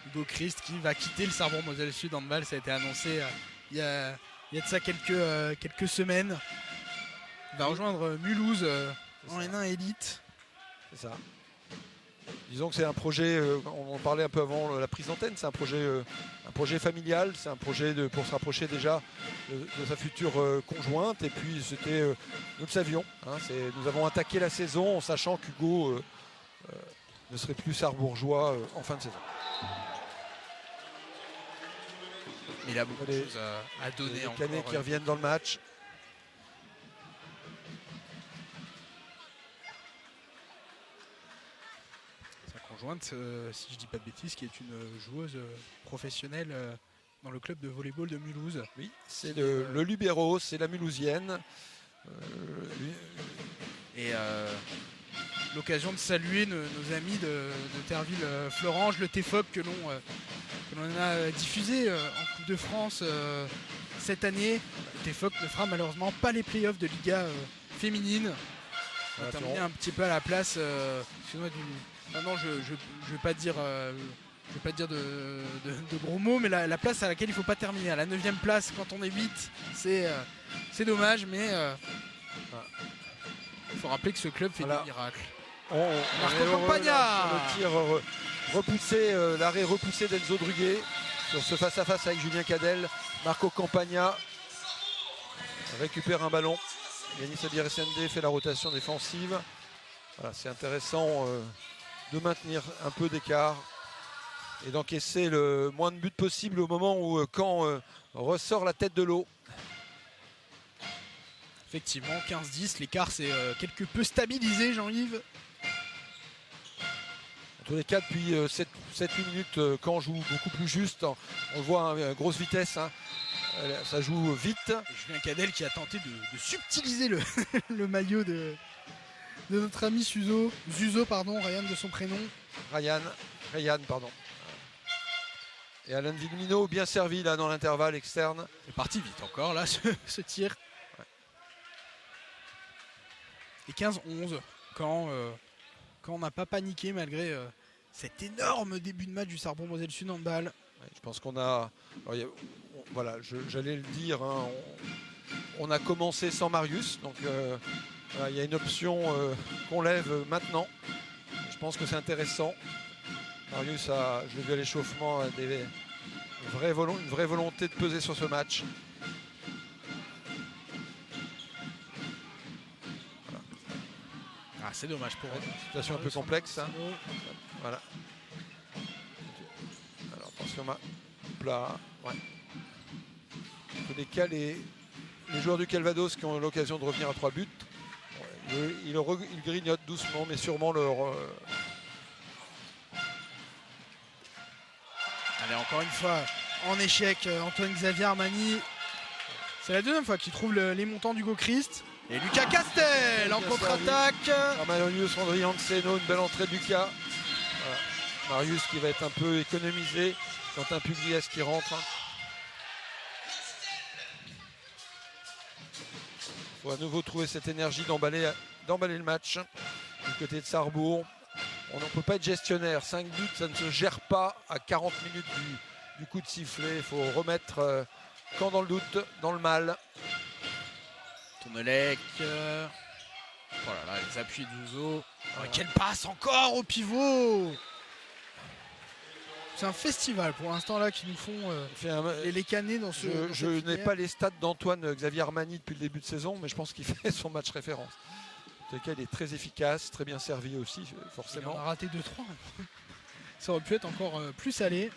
Hugo Christ qui va quitter le Sarrebruck Moselle Sud handball. Ça a été annoncé il y a de ça quelques semaines. Il va rejoindre Mulhouse en N1 Elite. C'est ça. Disons que c'est un projet, on en parlait un peu avant la prise d'antenne, c'est un projet familial, c'est un projet pour se rapprocher déjà de sa future conjointe. Et puis c'était, nous le savions, hein, nous avons attaqué la saison en sachant qu'Hugo ne serait plus sarrebourgeois en fin de saison. Il a beaucoup de choses à donner les encore. Canets qui reviennent dans le match. Sa conjointe, si je dis pas de bêtises, qui est une joueuse professionnelle dans le club de volleyball de Mulhouse. Oui, c'est le Libéro, c'est la Mulhousienne. Et l'occasion de saluer nos amis de Terville-Florange, le TFOC que l'on a diffusé en Coupe de France cette année. Le TFOC ne fera malheureusement pas les playoffs de Liga féminine. On va terminer un petit peu à la place. Excusez-moi non, je vais pas dire de gros mots, mais la place à laquelle il ne faut pas terminer. À la 9e place, quand on est 8, c'est dommage, mais il faut rappeler que ce club fait des miracles. Marco Campagna, le tir repoussé, l'arrêt repoussé d'Enzo Druguet sur ce face-à-face avec Julien Cadel. Marco Campagna récupère un ballon. Yanis Abir SND fait la rotation défensive. Voilà, c'est intéressant de maintenir un peu d'écart et d'encaisser le moins de buts possible au moment où Caen ressort la tête de l'eau. Effectivement, 15-10, l'écart s'est quelque peu stabilisé, Jean-Yves. En tous les cas, depuis 7-8 minutes, Caen joue beaucoup plus juste. On le voit, grosse vitesse, hein. Ça joue vite. Et Julien Cadel qui a tenté de subtiliser le maillot de notre ami Zuzo, Ryan de son prénom. Ryan, pardon. Et Alain Vigmino bien servi là dans l'intervalle externe. Il est parti vite encore là ce tir. Ouais. Et 15-11 quand on n'a pas paniqué malgré cet énorme début de match du Sarrebruck Moselle Sud handball. Ouais, je pense qu'on a... voilà, j'allais le dire, hein, on a commencé sans Marius, donc il y a une option qu'on lève maintenant. Je pense que c'est intéressant. Marius je l'ai vu à l'échauffement, a une vraie volonté de peser sur ce match. Ah, c'est dommage pour eux. Situation un peu complexe. Hein. Voilà. Alors attention, plat. Ouais. En tous les cas, les joueurs du Calvados qui ont l'occasion de revenir à 3 buts, ils grignotent doucement, mais sûrement leur. Allez, encore une fois, en échec, Antoine Xavier Armani. C'est la deuxième fois qu'il trouve les montants d'Hugo Christ. Et Lucas Castel en contre-attaque. Marius Andrianseno, une belle entrée de Lucas. Voilà. Marius qui va être un peu économisé. Quentin Pugliese qui rentre. Il faut à nouveau trouver cette énergie d'emballer le match du côté de Sarrebourg. On ne peut pas être gestionnaire. 5 buts, ça ne se gère pas à 40 minutes du coup de sifflet. Il faut remettre quand dans le doute, dans le mal. Tournelec. Oh là là, les appuis de Zuzo. Oh, quelle passe encore au pivot. C'est un festival pour l'instant là qui nous font les canets dans ce. Je n'ai pas les stats d'Antoine Xavier Armani depuis le début de saison, mais je pense qu'il fait son match référence. En tout cas, il est très efficace, très bien servi aussi, forcément. Il en a raté 2-3. Ça aurait pu être encore plus salé.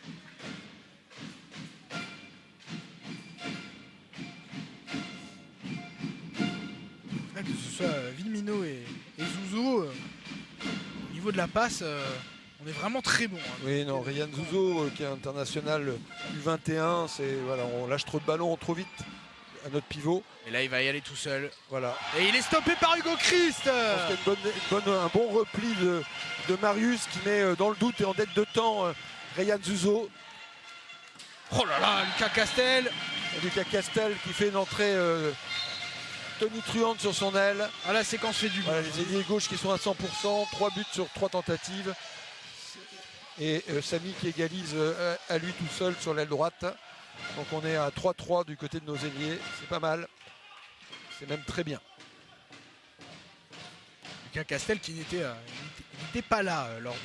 Que ce soit Vilmino et Zuzo, au niveau de la passe, On est vraiment très bon. Hein. Oui, non, Ryan Zuzo qui est international U21, voilà, on lâche trop de ballons trop vite à notre pivot. Et là, il va y aller tout seul. Voilà. Et il est stoppé par Hugo Christ. Je pense qu'il y a un bon repli de Marius qui met dans le doute et en dette de temps Ryan Zuzo. Oh là là, Lucas Castel. Et Lucas Castel qui fait une entrée tonitruante sur son aile. Ah, la séquence fait du bien. Voilà, les ailiers gauches qui sont à 100%, 3 buts sur 3 tentatives. Et Samy qui égalise à lui tout seul sur l'aile droite. Donc on est à 3-3 du côté de nos ailiers. C'est pas mal. C'est même très bien. Lucas Castel qui n'était pas là lors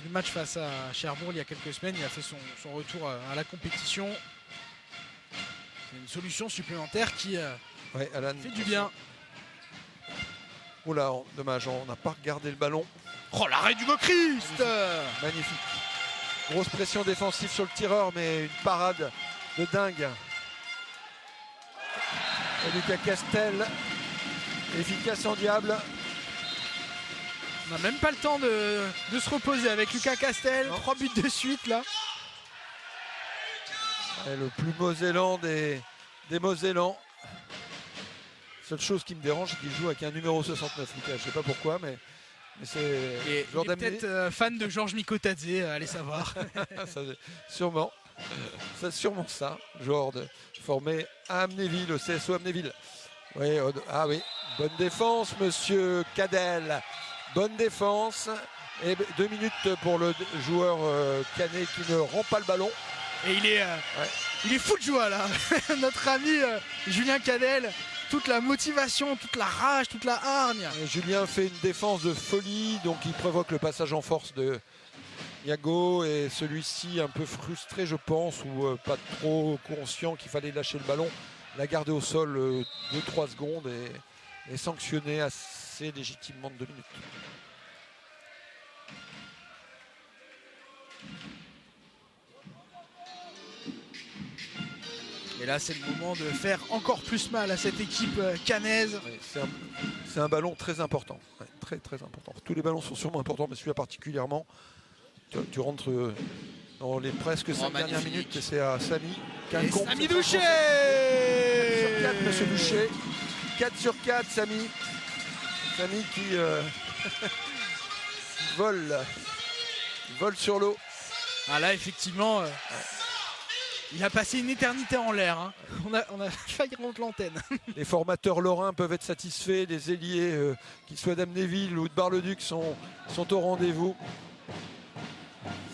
du match face à Cherbourg il y a quelques semaines. Il a fait son retour à la compétition. C'est une solution supplémentaire qui Alan fait du bien. Oula, dommage, on n'a pas regardé le ballon. Oh, l'arrêt d'Hugo Christ. Magnifique. Grosse pression défensive sur le tireur, mais une parade de dingue. Et Lucas Castel, efficace en diable. On n'a même pas le temps de se reposer avec Lucas Castel. 3 buts de suite là. Et le plus mosellan des Mosellans. Seule chose qui me dérange, c'est qu'il joue avec un numéro 69, Lucas. Je ne sais pas pourquoi, mais c'est... Il est peut-être fan de Georges Mikotadze, allez savoir. Sûrement. C'est sûrement ça. Genre formé à Amnéville, au CSO Amnéville. Oui, oui. Bonne défense, monsieur Cadel. Bonne défense. Et 2 minutes pour le joueur canet qui ne rend pas le ballon. Et il est fou de joie là. Notre ami Julien Cadel. Toute la motivation, toute la rage, toute la hargne. Et Julien fait une défense de folie, donc il provoque le passage en force de Yago. Et celui-ci un peu frustré, je pense, ou pas trop conscient qu'il fallait lâcher le ballon, l'a gardé au sol 2-3 secondes et sanctionné assez légitimement de 2 minutes. Et là, c'est le moment de faire encore plus mal à cette équipe cannaise. Oui, c'est un ballon très important. Ouais, très, très important. Tous les ballons sont sûrement importants, mais celui-là particulièrement. Tu rentres dans les presque 5 dernières minutes et c'est à Samy. Samy Doucher 4 sur 4, monsieur Doucher. 4 sur 4, Samy. Samy qui vole sur l'eau. Ah là, effectivement... il a passé une éternité en l'air. Hein. On a failli rendre l'antenne. Les formateurs lorrains peuvent être satisfaits. Les ailiers, qu'ils soient d'Amnéville ou de Bar-le-Duc, sont au rendez-vous.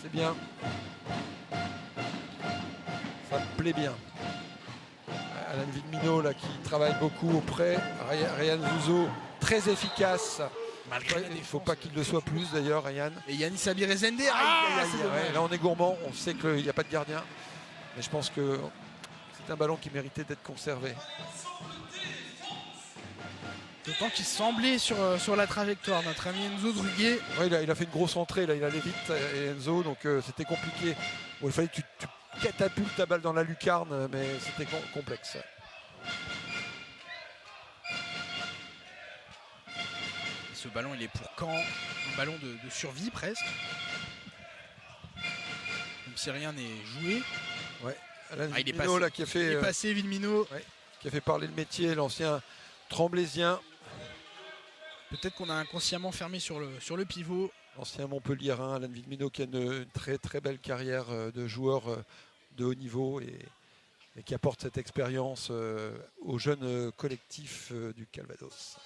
C'est bien. Ça me plaît bien. Alain Villemino là, qui travaille beaucoup auprès. Ryan Zuzo, très efficace. Malgré il ne faut pas qu'il le soit plus d'ailleurs, Ryan. Et Yanis Abirezende. Là, on est gourmand. On sait qu'il n'y a pas de gardien. Mais je pense que c'est un ballon qui méritait d'être conservé. D'autant qu'il semblait sur la trajectoire, notre ami Enzo Druguet. Ouais, il a fait une grosse entrée, là, il allait vite, Enzo, donc c'était compliqué. Bon, il fallait que tu catapultes ta balle dans la lucarne, mais c'était complexe. Et ce ballon, il est pour Caen, un ballon de survie presque. Comme si rien n'est joué. Ouais. Alain il est Villemino, passé, là, qui a fait, il est passé Villemino. Qui a fait parler le métier, l'ancien Tremblaisien. Peut-être qu'on a inconsciemment fermé sur le pivot. L'ancien Montpelliérain, Alain Villemino, qui a une très très belle carrière de joueur de haut niveau et qui apporte cette expérience aux jeunes collectifs du Calvados.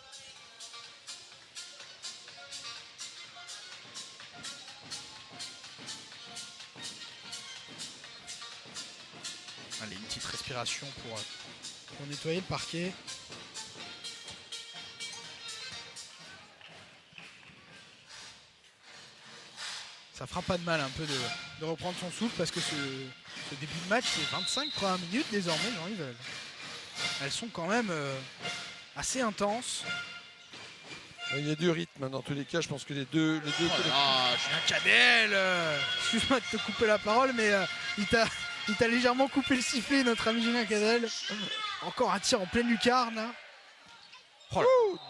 Allez, une petite respiration pour nettoyer le parquet. Ça fera pas de mal un peu de reprendre son souffle parce que ce début de match, c'est 25 premières minutes désormais, Jean-Yves. Elles sont quand même assez intenses. Il y a du rythme dans tous les cas, je pense que les deux Julien Cadel, excuse-moi de te couper la parole, mais il t'a légèrement coupé le sifflet, notre ami Julien Cadel. Encore un tir en pleine lucarne. Là.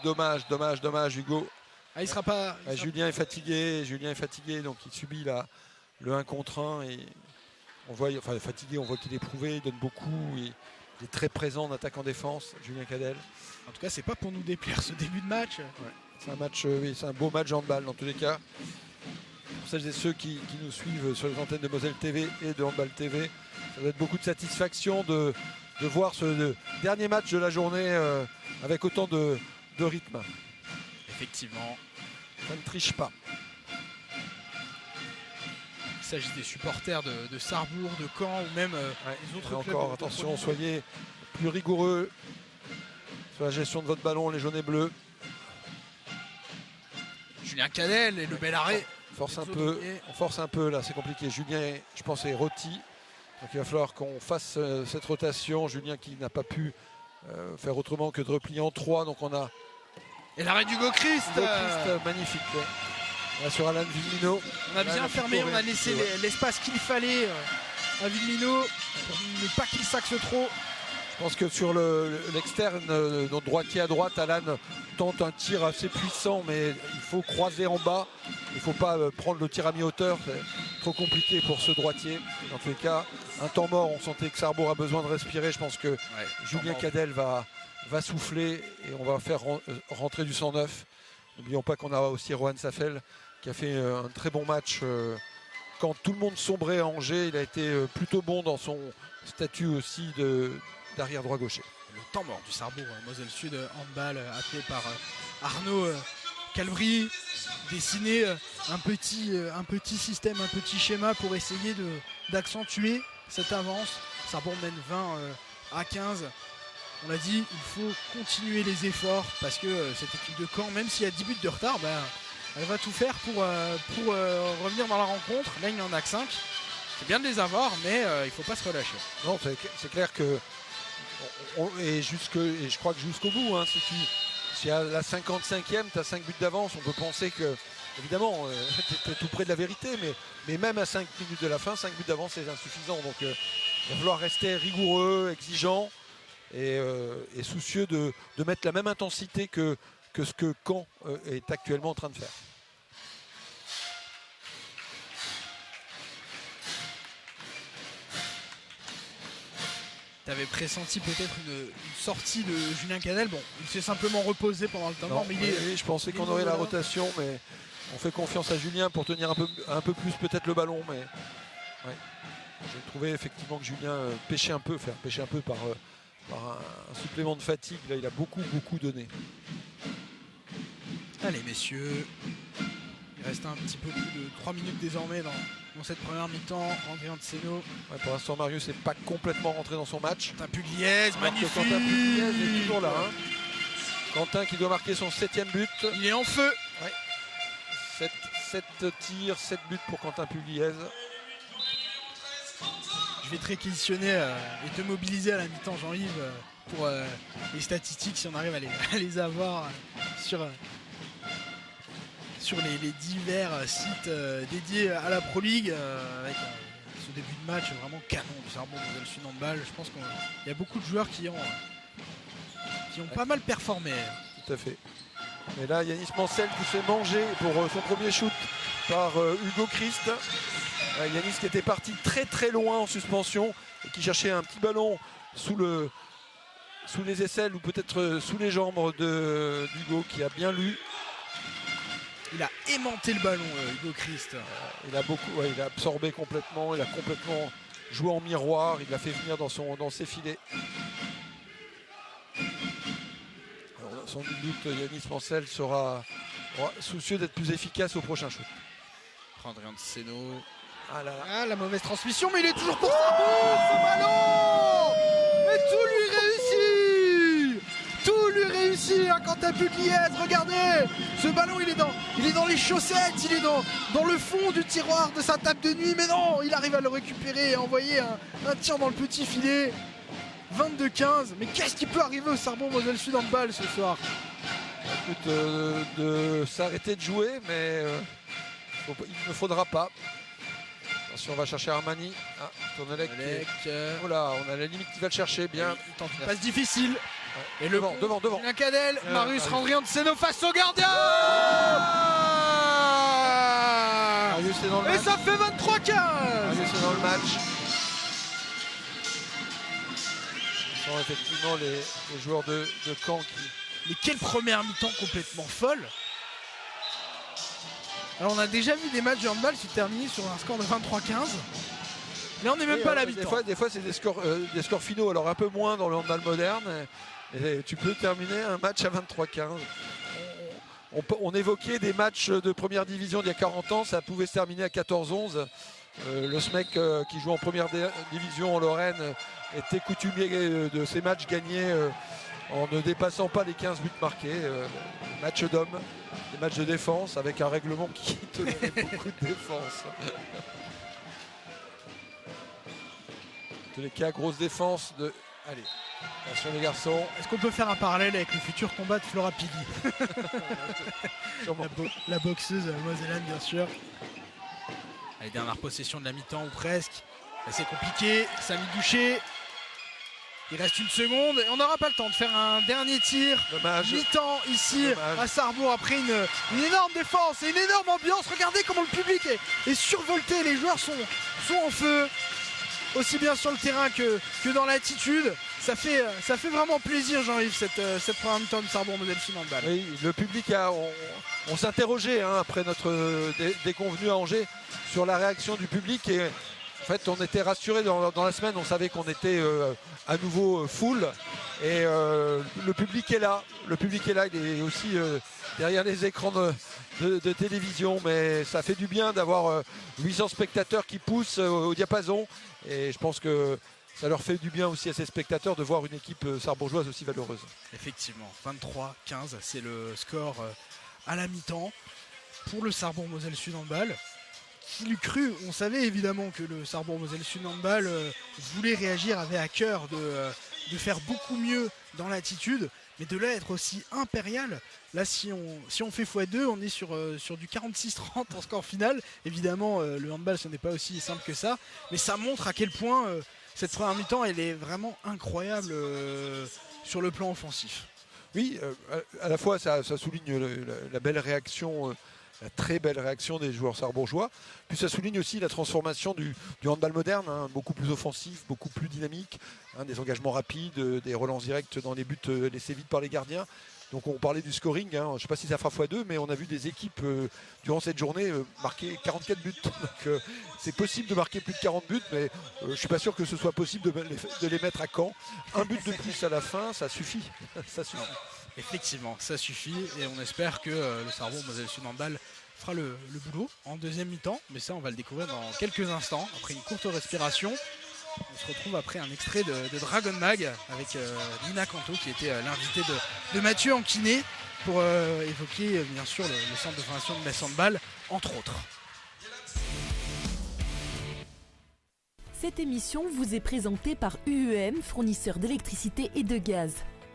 Dommage, Hugo. Ah, il sera pas. Julien est fatigué, donc il subit le 1 contre 1 et on voit, enfin fatigué, on voit qu'il est éprouvé, il donne beaucoup, il est très présent en attaque en défense, Julien Cadel. En tout cas, c'est pas pour nous déplaire ce début de match. Ouais. C'est un match, oui, c'est un beau match handball dans tous les cas. Pour celles et ceux qui nous suivent sur les antennes de Moselle TV et de Handball TV, ça va être beaucoup de satisfaction de voir ce dernier match de la journée avec autant de rythme. Effectivement. Ça ne triche pas. Il s'agit des supporters de Sarrebourg, de Caen ou même les autres clubs. Encore, attention, soyez plus rigoureux sur la gestion de votre ballon, les jaunes et bleus. Julien Cadel et le bel arrêt. On force un peu là, c'est compliqué. Julien, je pense, est rôti. Donc il va falloir qu'on fasse cette rotation. Julien qui n'a pas pu faire autrement que de replier en 3. Donc on a. Et l'arrêt d'Hugo Christ. Magnifique. Ouais. Là, sur Alan Villemino. On a bien fermé, on a laissé l'espace qu'il fallait à Villemino pour ne pas qu'il s'axe trop. Je pense que sur l'externe, droitier à droite, Alan tente un tir assez puissant, mais il faut croiser en bas. Il ne faut pas prendre le tir à mi-hauteur, c'est trop compliqué pour ce droitier. Dans tous les cas, un temps mort, on sentait que Sarrebourg a besoin de respirer. Je pense que Julien Cadel va souffler et on va faire rentrer du 109. N'oublions pas qu'on a aussi Rohan Safel qui a fait un très bon match. Quand tout le monde sombrait à Angers, il a été plutôt bon dans son statut aussi d'arrière droit gaucher. Le temps mort du Sarrebourg, Moselle Sud handball appelé par Arnaud Calvry, dessiner un petit système, un petit schéma pour essayer d'accentuer cette avance. Sarrebourg mène 20 à 15. On l'a dit, il faut continuer les efforts parce que cette équipe de Caen, même s'il y a 10 buts de retard, elle va tout faire pour revenir dans la rencontre. Là, il n'y en a que 5. C'est bien de les avoir, mais il ne faut pas se relâcher. Non, c'est clair que et je crois que jusqu'au bout, hein, si à la 55e tu as 5 buts d'avance, on peut penser que évidemment tu es tout près de la vérité, mais même à 5 minutes de la fin, 5 buts d'avance c'est insuffisant. Donc il va falloir rester rigoureux, exigeant et soucieux de mettre la même intensité que ce que Caen est actuellement en train de faire. Tu avais pressenti peut-être une sortie de Julien Cadel. Bon, il s'est simplement reposé pendant le temps mort. Je pensais qu'on aurait la rotation, mais on fait confiance à Julien pour tenir un peu plus peut-être le ballon. Mais ouais. J'ai trouvé effectivement que Julien pêchait un peu par un supplément de fatigue. Là, il a beaucoup donné. Allez, messieurs. Il reste un petit peu plus de 3 minutes désormais dans cette première mi-temps. André Antseno. Ouais, pour l'instant, Marius n'est pas complètement rentré dans son match. Quentin Pugliese, magnifique. Quentin Pugliese est toujours là. Hein. Quentin qui doit marquer son 7e but. Il est en feu. Ouais. 7 tirs, 7 buts pour Quentin Pugliese. Je vais te réquisitionner et te mobiliser à la mi-temps, Jean-Yves, pour les statistiques, si on arrive à les avoir sur les divers sites dédiés à la Pro League, avec ce début de match vraiment canon du Sarrebourg Moselle Sud handball. Je pense qu'il y a beaucoup de joueurs qui ont pas mal performé. Tout à fait. Et là, Yanis Mancel qui se fait manger pour son premier shoot par Hugo Christ. Yanis qui était parti très loin en suspension et qui cherchait un petit ballon sous les aisselles ou peut-être sous les jambes d'Hugo qui a bien lu. Il a aimanté le ballon, Hugo Christ. Il a absorbé complètement, il a complètement joué en miroir, il l'a fait venir dans ses filets. Alors, sans doute, Yanis Mancel sera soucieux d'être plus efficace au prochain shoot. André Antseno. Ah, la mauvaise transmission, mais il est toujours pour Sarrebourg, ce ballon. Mais tout lui réussit à Quentin Pugliese. Regardez, ce ballon il est dans les chaussettes, il est dans le fond du tiroir de sa table de nuit, mais non, il arrive à le récupérer et à envoyer un tir dans le petit filet. 22-15, mais qu'est-ce qui peut arriver au Sarrebourg Moselle Sud handball ce soir? Écoute, de s'arrêter de jouer, mais il ne faudra pas. Attention, on va chercher Armani. Tournelec. Voilà, on a la limite qui va le chercher bien. Il tente une passe difficile. Et le devant. Julien Cadel, Marius Marius. Randrianseno face au gardien. Marius est dans le Et match. ça fait 23-15. Marius est dans le match. Ce sont effectivement les joueurs de Caen qui... Mais quelle première mi-temps complètement folle. Alors on a déjà vu des matchs de handball se terminer sur un score de 23-15. Mais on n'est même pas à la mi-temps. Des fois c'est des scores finaux, alors un peu moins dans le handball moderne. Et tu peux terminer un match à 23-15. On évoquait des matchs de première division d'il y a 40 ans, ça pouvait se terminer à 14-11. Le SMEC qui joue en première division en Lorraine était coutumier de ces matchs gagnés en ne dépassant pas les 15 buts marqués. Match d'hommes, des matchs de défense avec un règlement qui tolérait beaucoup de défense. En tous les cas, grosse défense de... Allez, attention les garçons. Est-ce qu'on peut faire un parallèle avec le futur combat de Flora Piggy? Sûrement. La boxeuse mosellane bien sûr. Allez, dernière possession de la mi-temps ou presque. Là, c'est compliqué, Samy Duché. Il reste une seconde et on n'aura pas le temps de faire un dernier tir. Dommage. Mi-temps ici Dommage. à Sarrebourg après une énorme défense et une énorme ambiance. Regardez comment le public est survolté, les joueurs sont en feu. Aussi bien sur le terrain que dans l'attitude. Ça fait vraiment plaisir, Jean-Yves, cette première mi-temps de Sarrebourg-Moselle-Sud handball. Oui, le public on s'interrogeait après notre déconvenue à Angers sur la réaction du public et en fait on était rassurés dans la semaine, on savait qu'on était à nouveau full et le public est là, il est aussi derrière les écrans de télévision, mais ça fait du bien d'avoir 800 spectateurs qui poussent au diapason et je pense que ça leur fait du bien aussi à ces spectateurs de voir une équipe sarrebourgeoise aussi valeureuse. Effectivement, 23-15, c'est le score à la mi-temps pour le Sarrebourg-Moselle-Sud handball. Qui l'eût cru? On savait évidemment que le Sarrebourg-Moselle-Sud handball voulait réagir, avait à cœur de faire beaucoup mieux dans l'attitude, mais de là être aussi impérial. Là, si on fait x2, on est sur du 46-30 en score final. Évidemment, le handball, ce n'est pas aussi simple que ça, mais ça montre à quel point cette première mi-temps, elle est vraiment incroyable sur le plan offensif. Oui, à la fois ça souligne la belle réaction, la très belle réaction des joueurs sarrebourgeois, puis ça souligne aussi la transformation du handball moderne, beaucoup plus offensif, beaucoup plus dynamique, des engagements rapides, des relances directes dans les buts laissés vides par les gardiens. Donc on parlait du scoring, je ne sais pas si ça fera x2, mais on a vu des équipes durant cette journée marquer 44 buts. Donc c'est possible de marquer plus de 40 buts, mais je ne suis pas sûr que ce soit possible de les mettre à Caen. Un but de plus à la fin, ça suffit. Ça suffit. Effectivement, ça suffit et on espère que le Sarrebourg-Moselle-Sud handball fera le boulot en deuxième mi-temps, mais ça on va le découvrir dans quelques instants, après une courte respiration. On se retrouve après un extrait de Dragon Mag avec Lina Canto qui était l'invitée de Mathieu Anquinet pour évoquer bien sûr le centre de formation de Metz Handball, entre autres. Cette émission vous est présentée par UEM, fournisseur d'électricité et de gaz.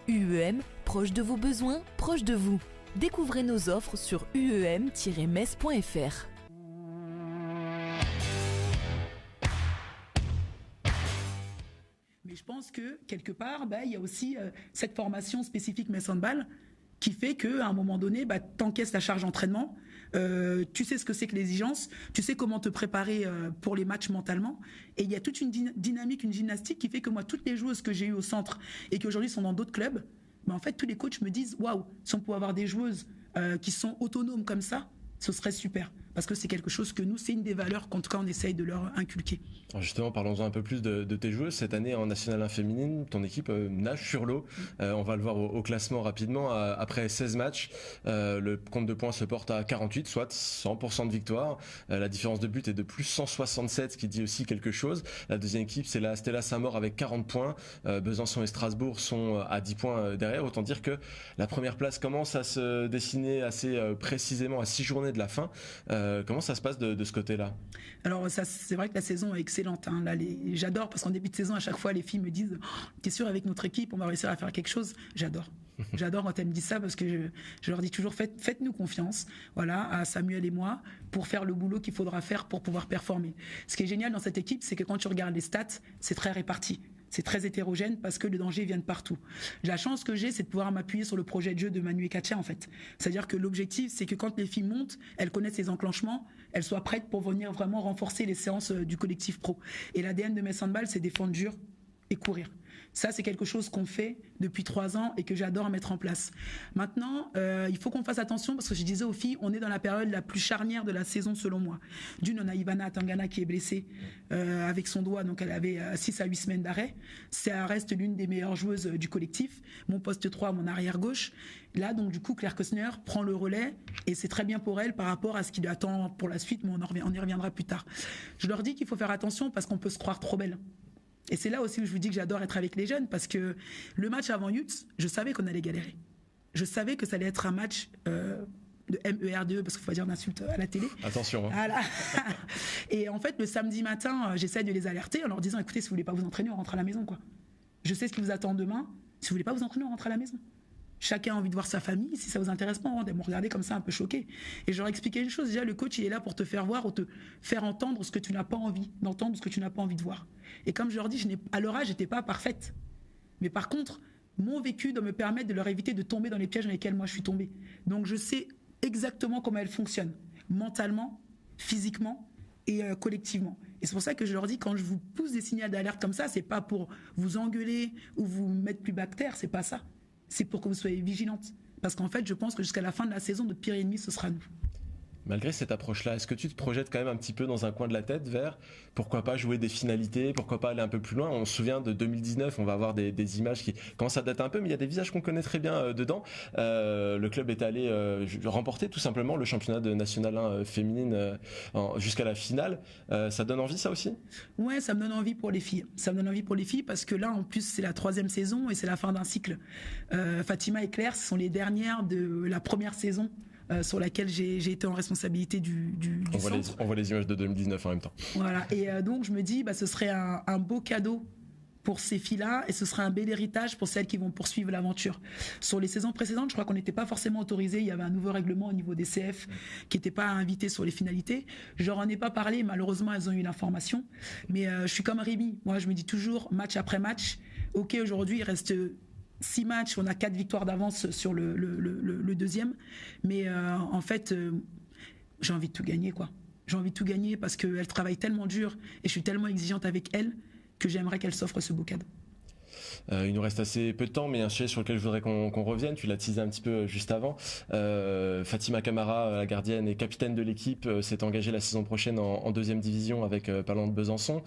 UEM, proche de vos besoins, proche de vous. Découvrez nos offres sur uem-metz.fr. Mais je pense que quelque part, il y a aussi cette formation spécifique Metz Handball qui fait qu'à un moment donné, tu encaisses la charge d'entraînement, tu sais ce que c'est que l'exigence, tu sais comment te préparer pour les matchs mentalement. Et il y a toute une dynamique, une gymnastique qui fait que moi, toutes les joueuses que j'ai eues au centre et qui aujourd'hui sont dans d'autres clubs, en fait, tous les coachs me disent « Waouh, si on pouvait avoir des joueuses qui sont autonomes comme ça, ce serait super ». Parce que c'est quelque chose que nous, c'est une des valeurs qu'en tout cas on essaye de leur inculquer. Alors justement, parlons-en un peu plus de tes joueuses. Cette année en National 1 féminine, ton équipe nage sur l'eau. On va le voir au classement rapidement. Après 16 matchs, le compte de points se porte à 48, soit 100% de victoire. La différence de but est de plus 167, ce qui dit aussi quelque chose. La deuxième équipe, c'est la Stella Saint-Maur avec 40 points. Besançon et Strasbourg sont à 10 points derrière. Autant dire que la première place commence à se dessiner assez précisément à 6 journées de la fin. Comment ça se passe de ce côté-là? Alors c'est vrai que la saison est excellente. Là, j'adore parce qu'en début de saison, à chaque fois, les filles me disent « T'es sûr avec notre équipe, on va réussir à faire quelque chose ?» J'adore. J'adore quand elles me disent ça parce que je leur dis toujours faites-nous confiance, voilà, à Samuel et moi, pour faire le boulot qu'il faudra faire pour pouvoir performer. Ce qui est génial dans cette équipe, c'est que quand tu regardes les stats, c'est très réparti. C'est très hétérogène parce que le danger vient de partout. La chance que j'ai, c'est de pouvoir m'appuyer sur le projet de jeu de Manu et Katia, en fait. C'est-à-dire que l'objectif, c'est que quand les filles montent, elles connaissent les enclenchements, elles soient prêtes pour venir vraiment renforcer les séances du collectif pro. Et l'ADN de Metz Handball, c'est défendre dur et courir. Ça, c'est quelque chose qu'on fait depuis 3 ans et que j'adore mettre en place. Maintenant, il faut qu'on fasse attention parce que je disais aux filles, on est dans la période la plus charnière de la saison selon moi. D'une, on a Ivana Tangana qui est blessée avec son doigt, donc elle avait 6 à 8 semaines d'arrêt. Ça reste l'une des meilleures joueuses du collectif. Mon poste 3, mon arrière gauche. Là, donc du coup, Claire Kostner prend le relais et c'est très bien pour elle par rapport à ce qui lui attend pour la suite, mais on y reviendra plus tard. Je leur dis qu'il faut faire attention parce qu'on peut se croire trop belle. Et c'est là aussi où je vous dis que j'adore être avec les jeunes parce que le match avant Youth, je savais qu'on allait galérer. Je savais que ça allait être un match de MERDE parce qu'il faut pas dire d'insulte à la télé. Attention. Hein. Voilà. Et en fait, le samedi matin, j'essaie de les alerter en leur disant écoutez, si vous voulez pas vous entraîner, on rentre à la maison, quoi. Je sais ce qui vous attend demain. Si vous voulez pas vous entraîner, on rentre à la maison. Chacun a envie de voir sa famille. Si ça vous intéresse pas, on va me regarder comme ça un peu choqué. Et je leur expliquais une chose. Déjà, le coach, il est là pour te faire voir ou te faire entendre ce que tu n'as pas envie d'entendre, ce que tu n'as pas envie de voir. Et comme je leur dis, à leur âge, j'étais pas parfaite. Mais par contre, mon vécu doit me permettre de leur éviter de tomber dans les pièges dans lesquels moi je suis tombée. Donc je sais exactement comment elles fonctionnent, mentalement, physiquement et collectivement. Et c'est pour ça que je leur dis, quand je vous pousse des signaux d'alerte comme ça, c'est pas pour vous engueuler ou vous mettre plus bas que terre, c'est pas ça. C'est pour que vous soyez vigilante. Parce qu'en fait, je pense que jusqu'à la fin de la saison, notre pire ennemi, ce sera nous. Malgré cette approche-là, est-ce que tu te projettes quand même un petit peu dans un coin de la tête vers pourquoi pas jouer des finalités, pourquoi pas aller un peu plus loin? On se souvient de 2019, on va avoir des images qui commencent à dater un peu, mais il y a des visages qu'on connaît très bien dedans. Le club est allé remporter tout simplement le championnat de National 1 féminine jusqu'à la finale. Ça donne envie, ça aussi? Ouais, ça me donne envie pour les filles. Ça me donne envie pour les filles parce que là, en plus, c'est la 3e saison et c'est la fin d'un cycle. Fatima et Claire, ce sont les dernières de la première saison. Sur laquelle j'ai été en responsabilité du centre. On voit les images de 2019 en même temps. Voilà, et donc je me dis, ce serait un beau cadeau pour ces filles-là et ce serait un bel héritage pour celles qui vont poursuivre l'aventure. Sur les saisons précédentes, je crois qu'on n'était pas forcément autorisé, il y avait un nouveau règlement au niveau des CF qui n'était pas invité sur les finalités. Je leur en ai pas parlé, malheureusement elles ont eu l'information, mais je suis comme Rémi, moi je me dis toujours match après match, ok aujourd'hui il reste 6 matchs, on a 4 victoires d'avance sur le deuxième, mais en fait j'ai envie de tout gagner, quoi. J'ai envie de tout gagner parce qu'elle travaille tellement dur et je suis tellement exigeante avec elle que j'aimerais qu'elle s'offre ce beau cadeau. Il nous reste assez peu de temps, mais un sujet sur lequel je voudrais qu'on revienne, tu l'as teasé un petit peu juste avant. Fatima Camara, la gardienne et capitaine de l'équipe, s'est engagée la saison prochaine en 2e division avec Parlant de Besançon.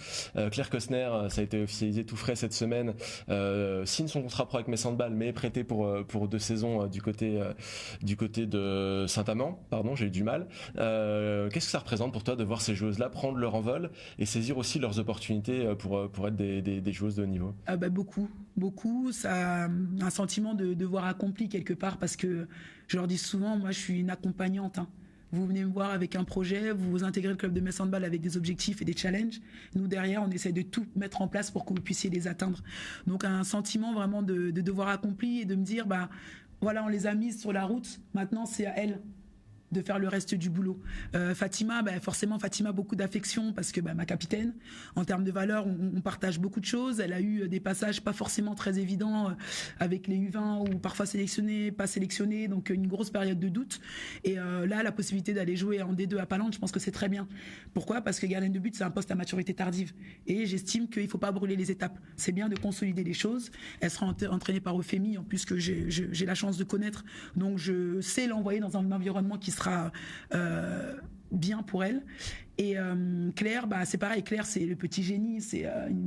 Claire Kostner, ça a été officialisé tout frais cette semaine, signe son contrat pro avec Metz Handball, mais est prêtée pour 2 saisons du côté de Saint-Amand. Pardon, j'ai eu du mal. Qu'est-ce que ça représente pour toi de voir ces joueuses-là prendre leur envol et saisir aussi leurs opportunités pour être des joueuses de haut niveau? Beaucoup, ça a un sentiment de devoir accompli quelque part parce que je leur dis souvent, moi je suis une accompagnante. Vous venez me voir avec un projet, vous intégrez le club de Metz Handball avec des objectifs et des challenges. Nous derrière, on essaie de tout mettre en place pour que vous puissiez les atteindre. Donc un sentiment vraiment de devoir accompli et de me dire, voilà, on les a mises sur la route, maintenant c'est à elles de faire le reste du boulot. Fatima, forcément Fatima, beaucoup d'affection parce que ma capitaine, en termes de valeurs, on partage beaucoup de choses. Elle a eu des passages pas forcément très évidents avec les U20 ou parfois sélectionnés, pas sélectionnés, donc une grosse période de doute. Et là, la possibilité d'aller jouer en D2 à Palante, je pense que c'est très bien. Pourquoi? Parce que gardienne de but, c'est un poste à maturité tardive. Et j'estime qu'il faut pas brûler les étapes. C'est bien de consolider les choses. Elle sera entraînée par Euphémie, en plus que j'ai la chance de connaître. Donc je sais l'envoyer dans un environnement qui sera bien pour elle. Et Claire, c'est pareil. Claire, c'est le petit génie.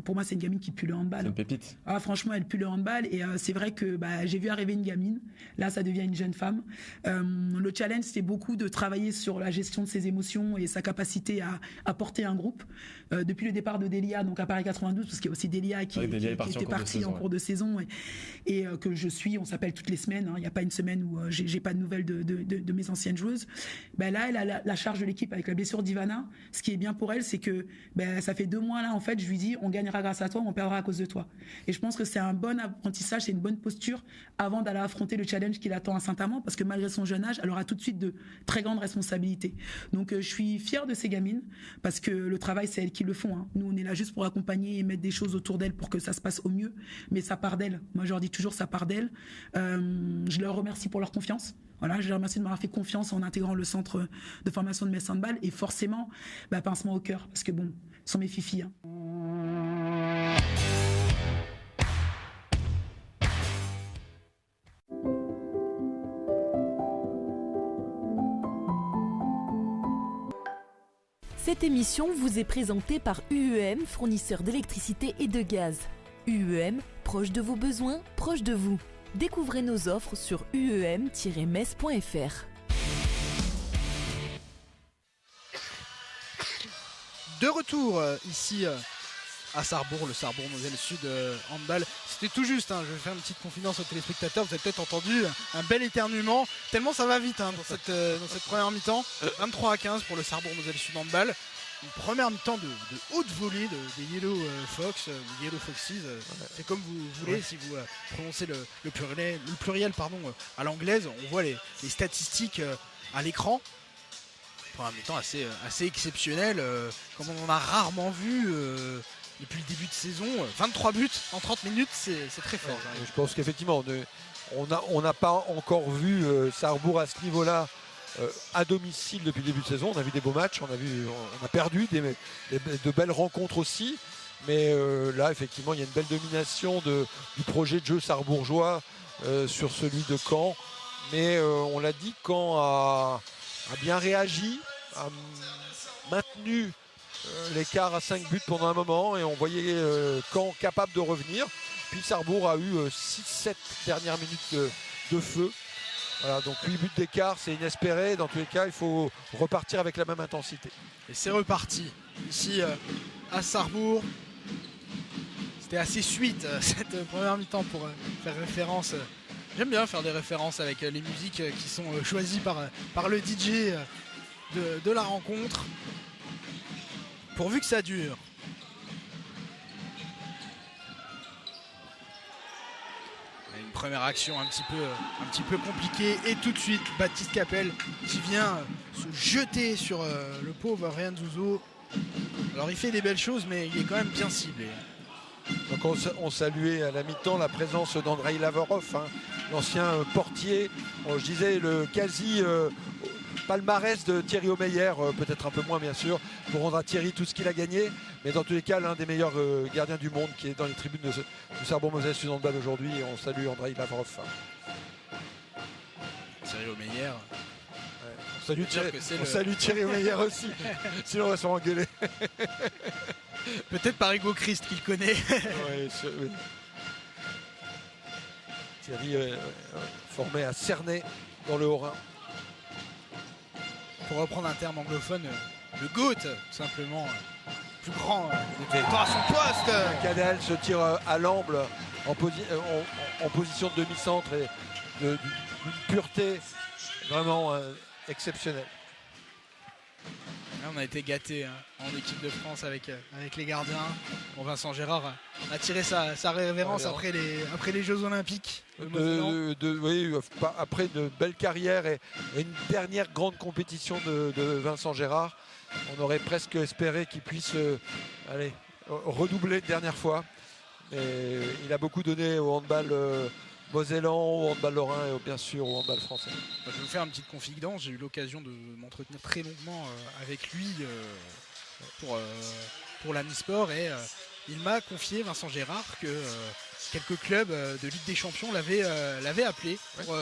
Pour moi, c'est une gamine qui pue le handball. C'est une pépite. Ah, franchement, elle pue le handball. Et c'est vrai que j'ai vu arriver une gamine. Là, ça devient une jeune femme. Le challenge, c'est beaucoup de travailler sur la gestion de ses émotions et sa capacité à porter un groupe. Depuis le départ de Delia, donc à Paris 92, parce qu'il y a aussi Delia qui était partie en cours de saison et que je suis. On s'appelle toutes les semaines. Il n'y a pas une semaine où j'ai pas de nouvelles de mes anciennes joueuses. Là, elle a la charge de l'équipe avec la blessure d'Ivana. ce qui est bien pour elle, c'est que ça fait 2 mois là, en fait, je lui dis, on gagnera grâce à toi, on perdra à cause de toi. Et je pense que c'est un bon apprentissage, c'est une bonne posture avant d'aller affronter le challenge qui l'attend à Saint-Amand, parce que malgré son jeune âge, elle aura tout de suite de très grandes responsabilités. Donc je suis fière de ces gamines, parce que le travail, c'est elles qui le font. Nous, on est là juste pour accompagner et mettre des choses autour d'elles pour que ça se passe au mieux, mais ça part d'elles. Moi, je leur dis toujours, ça part d'elles. Je leur remercie pour leur confiance. Voilà, je les remercie de m'avoir fait confiance en intégrant le centre de formation de Metz Handball, et forcément, pincement au cœur, parce que bon, ce sont mes filles. Cette émission vous est présentée par UEM, fournisseur d'électricité et de gaz. UEM, proche de vos besoins, proche de vous. Découvrez nos offres sur uem-metz.fr. De retour ici à Sarrebourg, le Sarrebourg Moselle Sud handball. C'était tout juste, je vais faire une petite confidence aux téléspectateurs, vous avez peut-être entendu un bel éternuement, tellement ça va vite dans cette première mi-temps. 23-15 pour le Sarrebourg Moselle Sud handball. Une première mi-temps de haute volée des Yellow Fox, Yellow Foxes, c'est comme vous voulez, si vous prononcez le pluriel à l'anglaise. On voit les statistiques à l'écran. Première mi-temps assez exceptionnel, comme on en a rarement vu depuis le début de saison. 23 buts en 30 minutes, c'est très fort. Je pense qu'effectivement, on n'a pas encore vu Sarrebourg à ce niveau-là à domicile depuis le début de saison. On a vu des beaux matchs, on a perdu de belles rencontres aussi. Mais là, effectivement, il y a une belle domination du projet de jeu sarrebourgeois sur celui de Caen. Mais on l'a dit, Caen a bien réagi, a maintenu l'écart à 5 buts pendant un moment, et on voyait Caen capable de revenir. Puis Sarrebourg a eu 6-7 dernières minutes de feu. Voilà, donc 8 buts d'écart, c'est inespéré. Dans tous les cas, il faut repartir avec la même intensité. Et c'est reparti ici à Sarrebourg. C'était assez sweet cette première mi-temps pour faire référence. J'aime bien faire des références avec les musiques qui sont choisies par le DJ de la rencontre. Pourvu que ça dure. Une première action un petit peu compliquée, et tout de suite Baptiste Capel qui vient se jeter sur le pauvre Ryan Zouzo. Alors il fait des belles choses, mais il est quand même bien ciblé. Donc on saluait à la mi-temps la présence d'Andrei Lavrov, l'ancien portier, je disais le quasi palmarès de Thierry Omeyer, peut-être un peu moins bien sûr, pour rendre à Thierry tout ce qu'il a gagné, mais dans tous les cas l'un des meilleurs gardiens du monde qui est dans les tribunes du Sarrebourg Moselle Sud handball aujourd'hui, et on salue Andrei Lavrov. Thierry Omeyer. On salue Thierry Omeyer aussi, sinon on va se faire engueuler. Peut-être par Hugo Christ qu'il connaît. Oui. Thierry formé à Cernay dans le Haut-Rhin. Pour reprendre un terme anglophone, le GOAT, tout simplement, plus grand à son poste. Cadel se tire à l'amble en position de demi-centre, et d'une pureté vraiment exceptionnelle. Là, on a été gâtés en équipe de France avec les gardiens. Bon, Vincent Gérard a tiré sa révérence après les Jeux Olympiques. Après de belles carrières et une dernière grande compétition de Vincent Gérard, on aurait presque espéré qu'il puisse redoubler une dernière fois. Et il a beaucoup donné au handball mosellan, au handball lorrain et bien sûr au handball français. Je vais vous faire une petite confidence. J'ai eu l'occasion de m'entretenir très longuement avec lui pour l'Amisport, et il m'a confié, Vincent Gérard, que quelques clubs de Ligue des Champions l'avaient appelé pour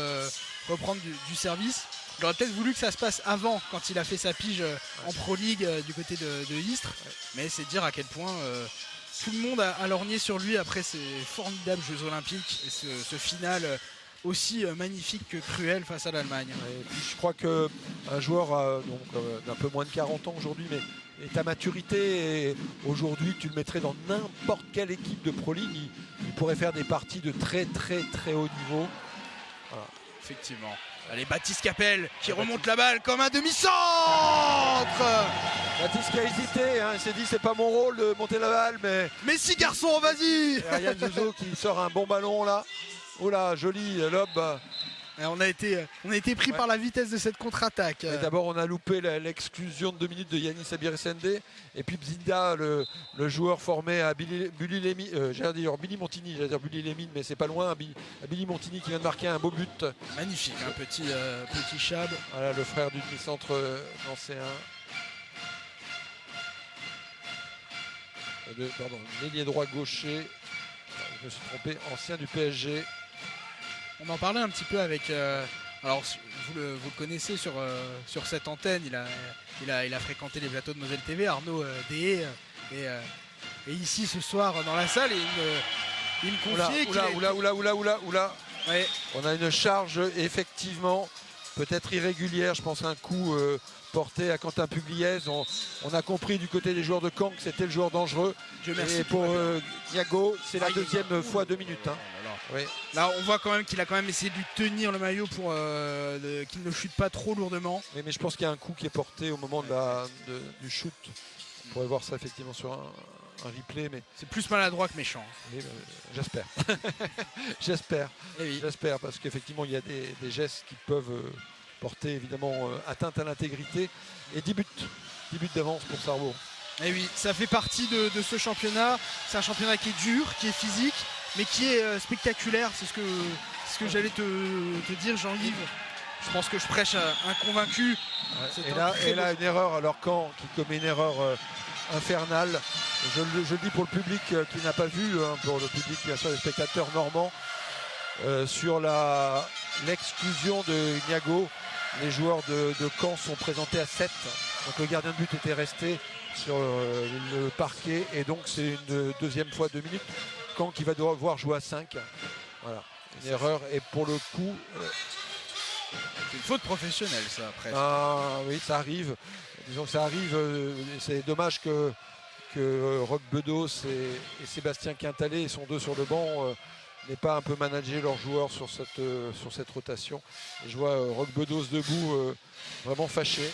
reprendre du service. Il aurait peut-être voulu que ça se passe avant, quand il a fait sa pige en Pro League du côté de Istres, mais c'est dire à quel point tout le monde a lorgné sur lui après ces formidables Jeux Olympiques et ce final aussi magnifique que cruel face à l'Allemagne. Et puis je crois qu'un joueur d'un peu moins de 40 ans aujourd'hui, mais ta maturité, et aujourd'hui tu le mettrais dans n'importe quelle équipe de Pro League, il pourrait faire des parties de très très très haut niveau. Voilà. Effectivement. Allez, Baptiste Capel qui remonte la balle comme un demi-centre. Baptiste qui a hésité, hein, il s'est dit c'est pas mon rôle de monter la balle, mais si garçon, vas-y. et Ryan Zouzou qui sort un bon ballon là. Oula, joli lob. Et on a été pris par la vitesse de cette contre-attaque. Et d'abord on a loupé l'exclusion de 2 minutes de Yanis Abiresende et puis Bzinda, le joueur formé à Billy Montini, j'allais dire Billy Lemine, mais c'est pas loin, Billy Montini qui vient de marquer un beau but. Magnifique, un petit Chab. Voilà, le frère du demi-centre nancéen. Pardon, l'ailier droit gaucher, je me suis trompé, ancien du PSG. On en parlait un petit peu avec. Alors, vous le connaissez sur cette antenne. Il a fréquenté les plateaux de Moselle TV, Arnaud Deshaies. Et ici ce soir dans la salle, il me confiait Oula. Ouais. On a une charge effectivement peut-être irrégulière. Je pense à un coup porté à Quentin Pugliese. On a compris du côté des joueurs de Caen que c'était le joueur dangereux. Et pour Niago, c'est la deuxième fois 2 minutes. Hein. Oui. Là, on voit quand même qu'il a quand même essayé de lui tenir le maillot pour qu'il ne chute pas trop lourdement. Oui, mais je pense qu'il y a un coup qui est porté au moment du shoot. On pourrait voir ça effectivement sur un replay, mais c'est plus maladroit que méchant. Oui, j'espère. J'espère. Oui. J'espère parce qu'effectivement il y a des gestes qui peuvent porter évidemment atteinte à l'intégrité. Et 10 buts d'avance pour Sarrebourg. Et oui, ça fait partie de ce championnat. C'est un championnat qui est dur, qui est physique, mais qui est spectaculaire. C'est ce que j'allais te dire, Jean-Yves. Je pense que je prêche un convaincu. Ouais. Et là, une erreur, alors Caen qui commet une erreur infernale. Je le dis pour le public qui n'a pas vu, pour le public, bien sûr, les spectateurs normands, sur l'exclusion de Niago. Les joueurs de Caen sont présentés à 7. Donc le gardien de but était resté sur le parquet. Et donc c'est une deuxième fois 2 minutes. Caen qui va devoir jouer à 5. Voilà, une erreur. Et pour le coup... c'est une faute professionnelle, ça, après. Ah oui, ça arrive. Disons que ça arrive. C'est dommage que Roch Bedos et Sébastien Quintalet, ils sont 2 sur le banc, n'aient pas un peu managé leurs joueurs sur cette rotation. Et je vois Roch Bedos debout, vraiment fâché.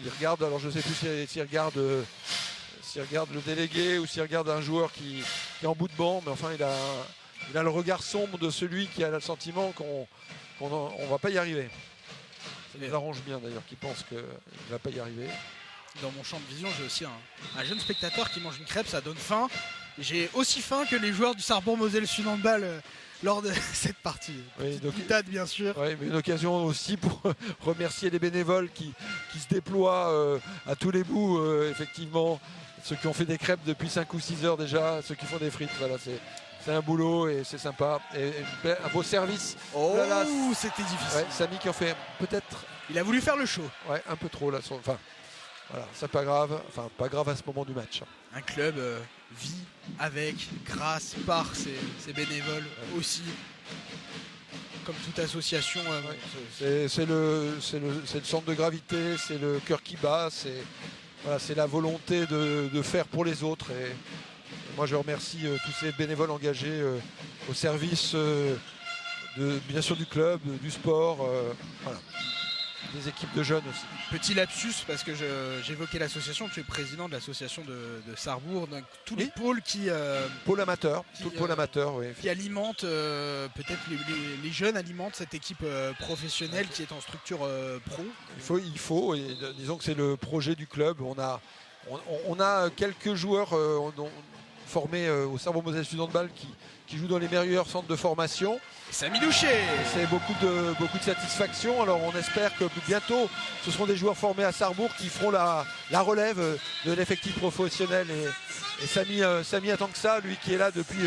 Il regarde, alors je ne sais plus s'il regarde le délégué ou s'il regarde un joueur qui est en bout de banc, mais enfin il a le regard sombre de celui qui a le sentiment qu'on ne va pas y arriver. Ça nous arrange bien d'ailleurs, qui pense qu'il ne va pas y arriver. Dans mon champ de vision, j'ai aussi un jeune spectateur qui mange une crêpe, ça donne faim. J'ai aussi faim que les joueurs du Sarrebourg Moselle Sud Handball lors de cette partie. Oui, donc, boutade, bien sûr. Oui, mais une occasion aussi pour remercier les bénévoles qui se déploient à tous les bouts, effectivement. Ceux qui ont fait des crêpes depuis 5 ou 6 heures déjà, ceux qui font des frites, voilà, c'est un boulot et c'est sympa. Et un beau service. Oh, c'était difficile. Ouais, Samy qui en fait peut-être. Il a voulu faire le show. Ouais, un peu trop là. Enfin, voilà, c'est pas grave. Enfin, pas grave à ce moment du match. Un club vit avec, grâce, par ses bénévoles aussi. Comme toute association. C'est le centre de gravité, c'est le cœur qui bat, c'est la volonté de faire pour les autres. Et moi, je remercie tous ces bénévoles engagés au service bien sûr du club, du sport, voilà. Des équipes de jeunes aussi. Petit lapsus, parce que j'évoquais l'association, tu es président de l'association de Sarrebourg, donc tous les pôles qui... pôle amateur, tout le pôle amateur, oui. Qui alimentent, peut-être les jeunes alimentent cette équipe professionnelle qui est en structure pro. Il faut et disons que c'est le projet du club. On a quelques joueurs formés au Sarrebourg Moselle Sud Handball qui jouent dans les meilleurs centres de formation. Samy Doucher. C'est beaucoup de satisfaction. Alors on espère que bientôt ce seront des joueurs formés à Sarrebourg qui feront la relève de l'effectif professionnel. Et Samy attend que ça, lui qui est là depuis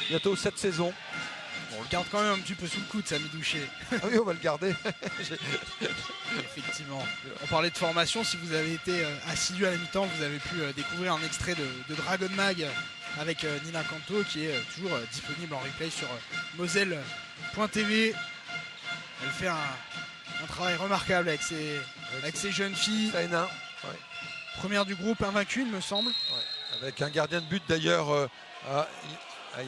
bientôt 7 saisons. On le garde quand même un petit peu sous le coude, Samy Doucher. Ah oui, on va le garder. Effectivement. On parlait de formation. Si vous avez été assidu à la mi-temps, vous avez pu découvrir un extrait de Dragon Mag avec Nina Canto qui est toujours disponible en replay sur moselle.tv. Elle fait un travail remarquable avec ses jeunes filles. Ouais. Première du groupe, invaincue, il me semble. Ouais. Avec un gardien de but d'ailleurs. Aïe.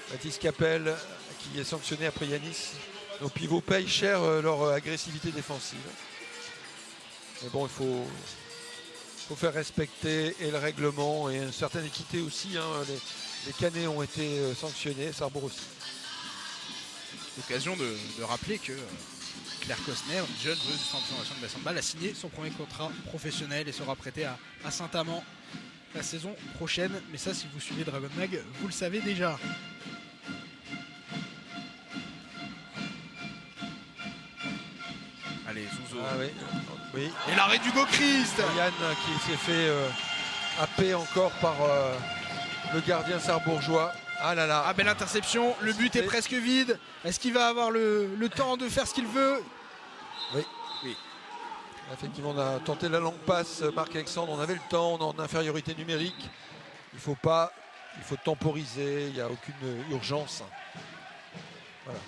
Baptiste Capel qui est sanctionné après Yanis. Nos pivots payent cher leur agressivité défensive. Mais bon, il faut faire respecter et le règlement et une certaine équité aussi. Hein. Les Canets ont été sanctionnés, Sarrebourg aussi. L'occasion de rappeler que Claire Cosner, une jeune joueuse du Centre de formation de bassin de balle, a signé son premier contrat professionnel et sera prêtée à Saint-Amand la saison prochaine. Mais ça, si vous suivez Dragon Mag, vous le savez déjà. Allez, Zouzo. Ah oui. Et l'arrêt d'Hugo Christ. Yann qui s'est fait happer encore par le gardien sarrebourgeois. Ah là là. Ah, belle interception, le but est presque vide. Est-ce qu'il va avoir le temps de faire ce qu'il veut? Oui. Effectivement, on a tenté la longue passe, Marc-Alexandre, on avait le temps, on est en infériorité numérique. Il faut temporiser, il n'y a aucune urgence. Voilà.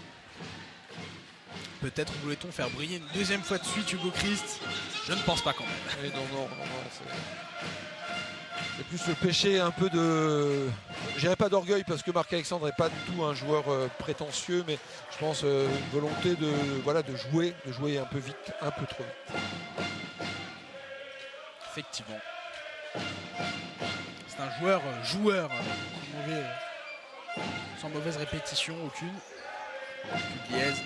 Peut-être voulait-on faire briller une deuxième fois de suite Hugo Christ. Je ne pense pas quand même. Et non, c'est plus le péché un peu de... Je dirais pas d'orgueil parce que Marc-Alexandre n'est pas du tout un joueur prétentieux, mais je pense une volonté de jouer un peu vite, un peu trop vite. Effectivement. C'est un joueur sans mauvaise répétition aucune. Pugliese,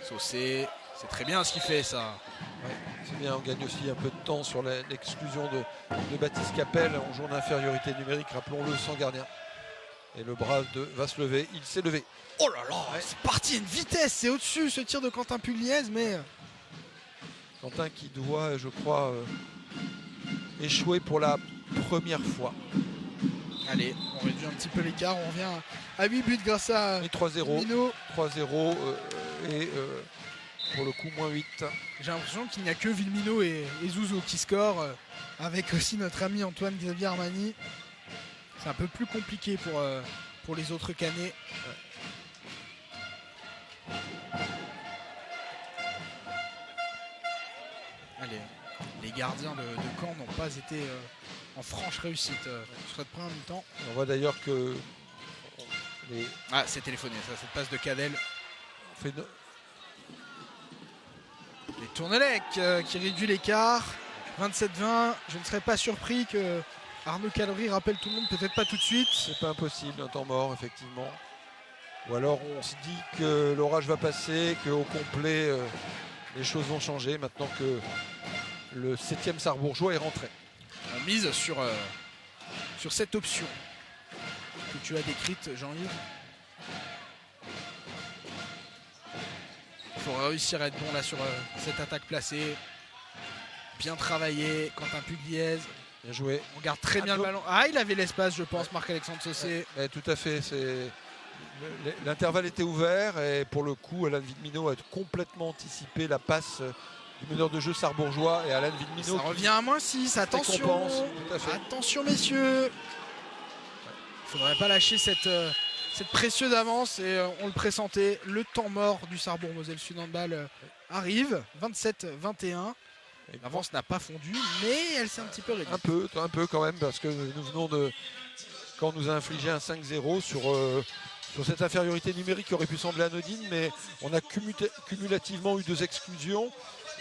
Saucé, c'est très bien ce qu'il fait ça. Ouais, c'est bien, on gagne aussi un peu de temps sur l'exclusion de Baptiste Capel. On joue en infériorité numérique, rappelons-le, sans gardien. Et le bras va se lever, il s'est levé. Oh là là, c'est parti à une vitesse, c'est au-dessus ce tir de Quentin Pugliese, mais... Quentin qui doit, je crois, échouer pour la première fois. Allez, on réduit un petit peu l'écart, on revient à 8 buts grâce à 3-0. Mino. 3-0 et pour le coup moins 8. J'ai l'impression qu'il n'y a que Vilmino et Zouzo qui scorent, avec aussi notre ami Antoine Xavier Armani. C'est un peu plus compliqué pour les autres Canets. Allez, les gardiens de Caen n'ont pas été en franche réussite sur cette première mi-temps. On voit d'ailleurs que Ah, c'est téléphoné ça, cette passe de Cadel. Les Tournelec qui réduit l'écart. 27-20. Je ne serais pas surpris que Arnaud Callery rappelle tout le monde, peut-être pas tout de suite. C'est pas impossible, un temps mort, effectivement. Ou alors on se dit que l'orage va passer, qu'au complet, les choses vont changer maintenant que le 7e Sarrebourgeois est rentré. On mise sur cette option que tu as décrite, Jean-Yves. Il faut réussir à être bon là sur cette attaque placée. Bien travaillé, Quentin Pugliese. Bien joué. On garde très bien le ballon. Ah, il avait l'espace, je pense, Marc-Alexandre Saucé. Tout à fait. L'intervalle était ouvert et pour le coup, Alain Vilmino a complètement anticipé la passe du meneur de jeu sarrebourgeois et Alain Vilmino. Ça revient à -6, attention. Tout à fait. Attention, messieurs. Il ne faudrait pas lâcher cette précieuse avance et on le pressentait. Le temps mort du Sarrebourg-Moselle Sud Handball arrive, 27-21. L'avance n'a pas fondu, mais elle s'est un petit peu réduite. Un peu quand même, parce que nous venons quand on nous a infligé un 5-0 sur cette infériorité numérique qui aurait pu sembler anodine, mais on a cumulativement eu 2 exclusions.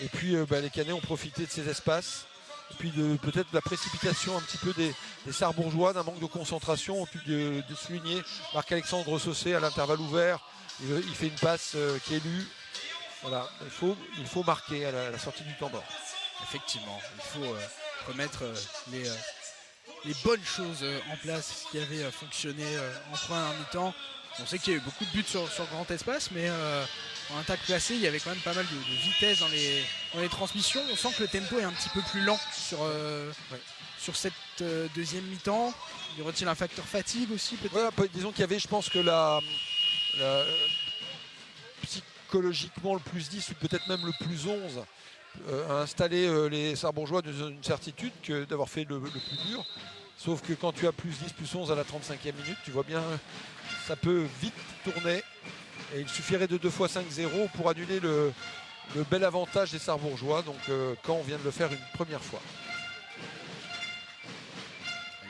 Et puis les Canets ont profité de ces espaces. Et puis peut-être de la précipitation un petit peu des Sarrebourgeois, d'un manque de concentration. On pu de souligner Marc-Alexandre Saucé à l'intervalle ouvert. Il fait une passe qui est lue. Voilà, il faut marquer à la sortie du temps mort. Effectivement, il faut remettre les bonnes choses en place, ce qui avait fonctionné en première mi-temps. On sait qu'il y a eu beaucoup de buts sur grand espace, mais en attaque placée, il y avait quand même pas mal de vitesse dans les transmissions. On sent que le tempo est un petit peu plus lent sur cette deuxième mi-temps. Y aurait-il un facteur fatigue aussi peut-être? Voilà, disons qu'il y avait, je pense que psychologiquement le +10 ou peut-être même le +11 a installé les Sarrebourgeois dans une certitude que d'avoir fait le plus dur. Sauf que quand tu as +10, +11 à la 35e minute, tu vois bien, ça peut vite tourner. Et il suffirait de 2 fois 5-0 pour annuler le bel avantage des Sarrebourgeois. Donc quand on vient de le faire une première fois.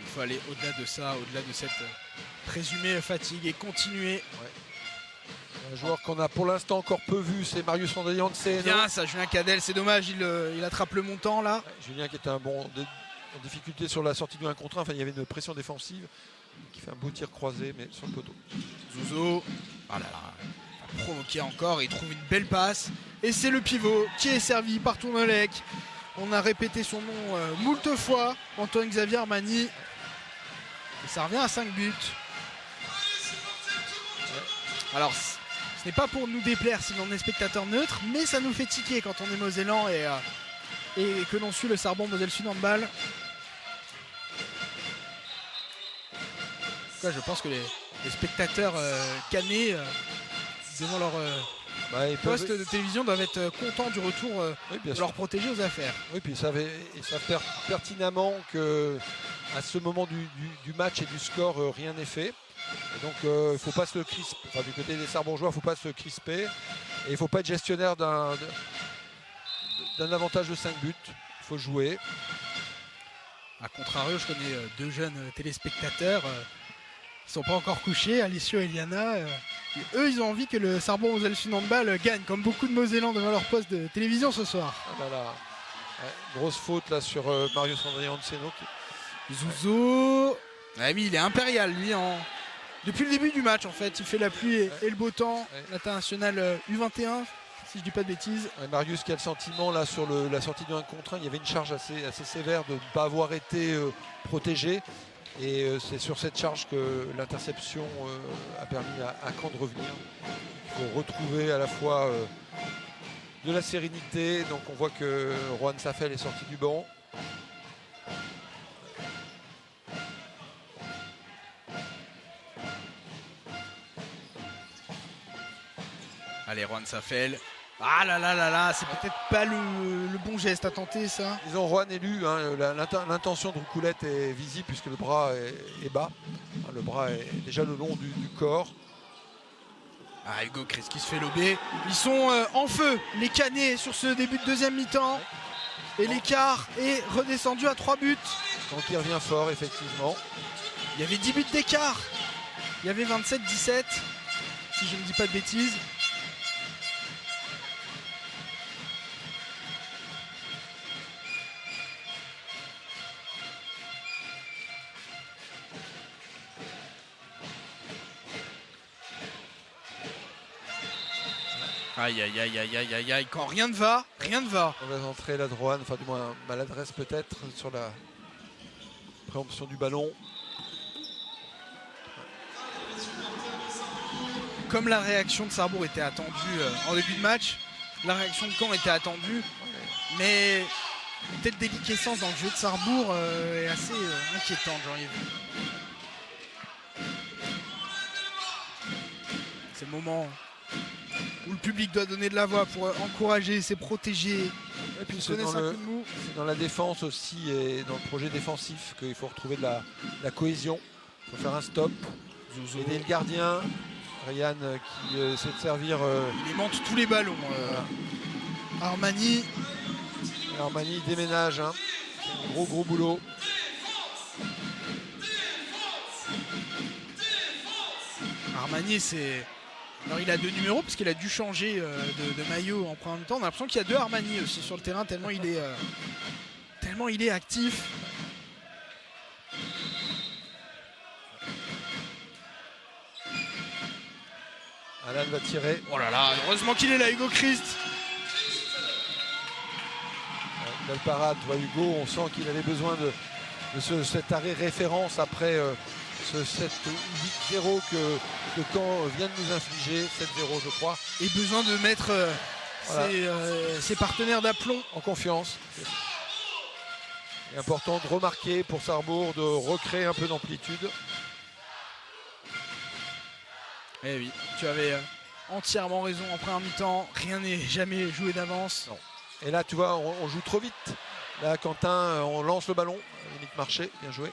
Il faut aller au-delà de ça, au-delà de cette présumée fatigue et continuer. Un joueur qu'on a pour l'instant encore peu vu, c'est Marius Andriance. Bien ça, Julien Cadel, c'est dommage, il attrape le montant là. Julien qui était en difficulté sur la sortie du 1 contre 1, enfin il y avait une pression défensive, qui fait un beau tir croisé mais sur le poteau. Zouzo, ah là là, il va provoquer encore, il trouve une belle passe. Et c'est le pivot qui est servi par Tournolec. On a répété son nom moult fois, Antoine Xavier Armani. Et ça revient à 5 buts. Alors, ce n'est pas pour nous déplaire si l'on est spectateur neutre, mais ça nous fait tiquer quand on est mosellan et que l'on suit le Sarbon Moselle Sud handball. En tout cas, je pense que les spectateurs canés devant leur poste de télévision doivent être contents du retour de leur protégé aux affaires. Oui, puis ils savent pertinemment qu'à ce moment du match et du score, rien n'est fait. Et donc il ne faut pas se crisper, enfin, du côté des Sarbourgeois, il ne faut pas se crisper. Et il ne faut pas être gestionnaire d'un avantage de 5 buts. Il faut jouer. A contrario, je connais 2 jeunes téléspectateurs. Ils ne sont pas encore couchés, Alessio et Eliana. Et eux, ils ont envie que le Sarbon Moselle Sud handball gagne, comme beaucoup de Mosellans devant leur poste de télévision ce soir. Ah là là. Ouais, grosse faute là sur Marius Andrianceno. Zouzo. Ah oui, il est impérial, lui. Depuis le début du match, en fait, il fait la pluie et le beau temps. Ouais. L'international U21, si je dis pas de bêtises. Ouais, Marius qui a le sentiment là sur la sortie du 1 contre 1, il y avait une charge assez sévère de ne pas avoir été protégé. Et c'est sur cette charge que l'interception a permis à Caen de revenir. Il faut retrouver à la fois de la sérénité. Donc on voit que Rohan Safel est sorti du banc. Allez, Rohan Safel. Ah là là là là, c'est peut-être pas le bon geste à tenter, ça. Ils ont Rohan élu, hein, l'intention de Roucoulette est visible puisque le bras est bas. Le bras est déjà le long du corps. Ah, Hugo Chris qui se fait lober. Ils sont en feu, les Canets, sur ce début de deuxième mi-temps. Et l'écart est redescendu à 3 buts. Donc il revient fort, effectivement. Il y avait 10 buts d'écart. Il y avait 27-17, si je ne dis pas de bêtises. Aïe aïe aïe aïe aïe aïe aïe, quand rien ne va, rien ne va. On va entrer là de Rohan, enfin du moins maladresse peut-être sur la préemption du ballon. Comme la réaction de Sarrebourg était attendue en début de match, la réaction de Caen était attendue, mais peut-être déliquescence dans le jeu de Sarrebourg est assez inquiétante, Jean-Yves. C'est le moment où le public doit donner de la voix pour encourager ses protégés. Et puis c'est dans la défense aussi et dans le projet défensif qu'il faut retrouver de la cohésion. Il faut faire un stop. Zozo. Aider le gardien. Ryan qui essaie de servir. Il aimante tous les ballons. Armani. Armani déménage. Hein. Gros boulot. Armani, c'est. Alors il a 2 numéros parce qu'il a dû changer de maillot en première mi-temps. On a l'impression qu'il y a 2 Armani aussi sur le terrain tellement il est actif. Alan va tirer. Oh là là, heureusement qu'il est là, Hugo Christ. Belle parade, toi Hugo, on sent qu'il avait besoin de cet arrêt référence après ce 7-8-0 que Caen vient de nous infliger, 7-0 je crois. Et besoin de mettre ses partenaires d'aplomb en confiance. C'est important de remarquer pour Sarrebourg, de recréer un peu d'amplitude. Eh oui, tu avais entièrement raison en première mi-temps, rien n'est jamais joué d'avance. Et là tu vois, on joue trop vite. Là Quentin, on lance le ballon, limite marché, bien joué.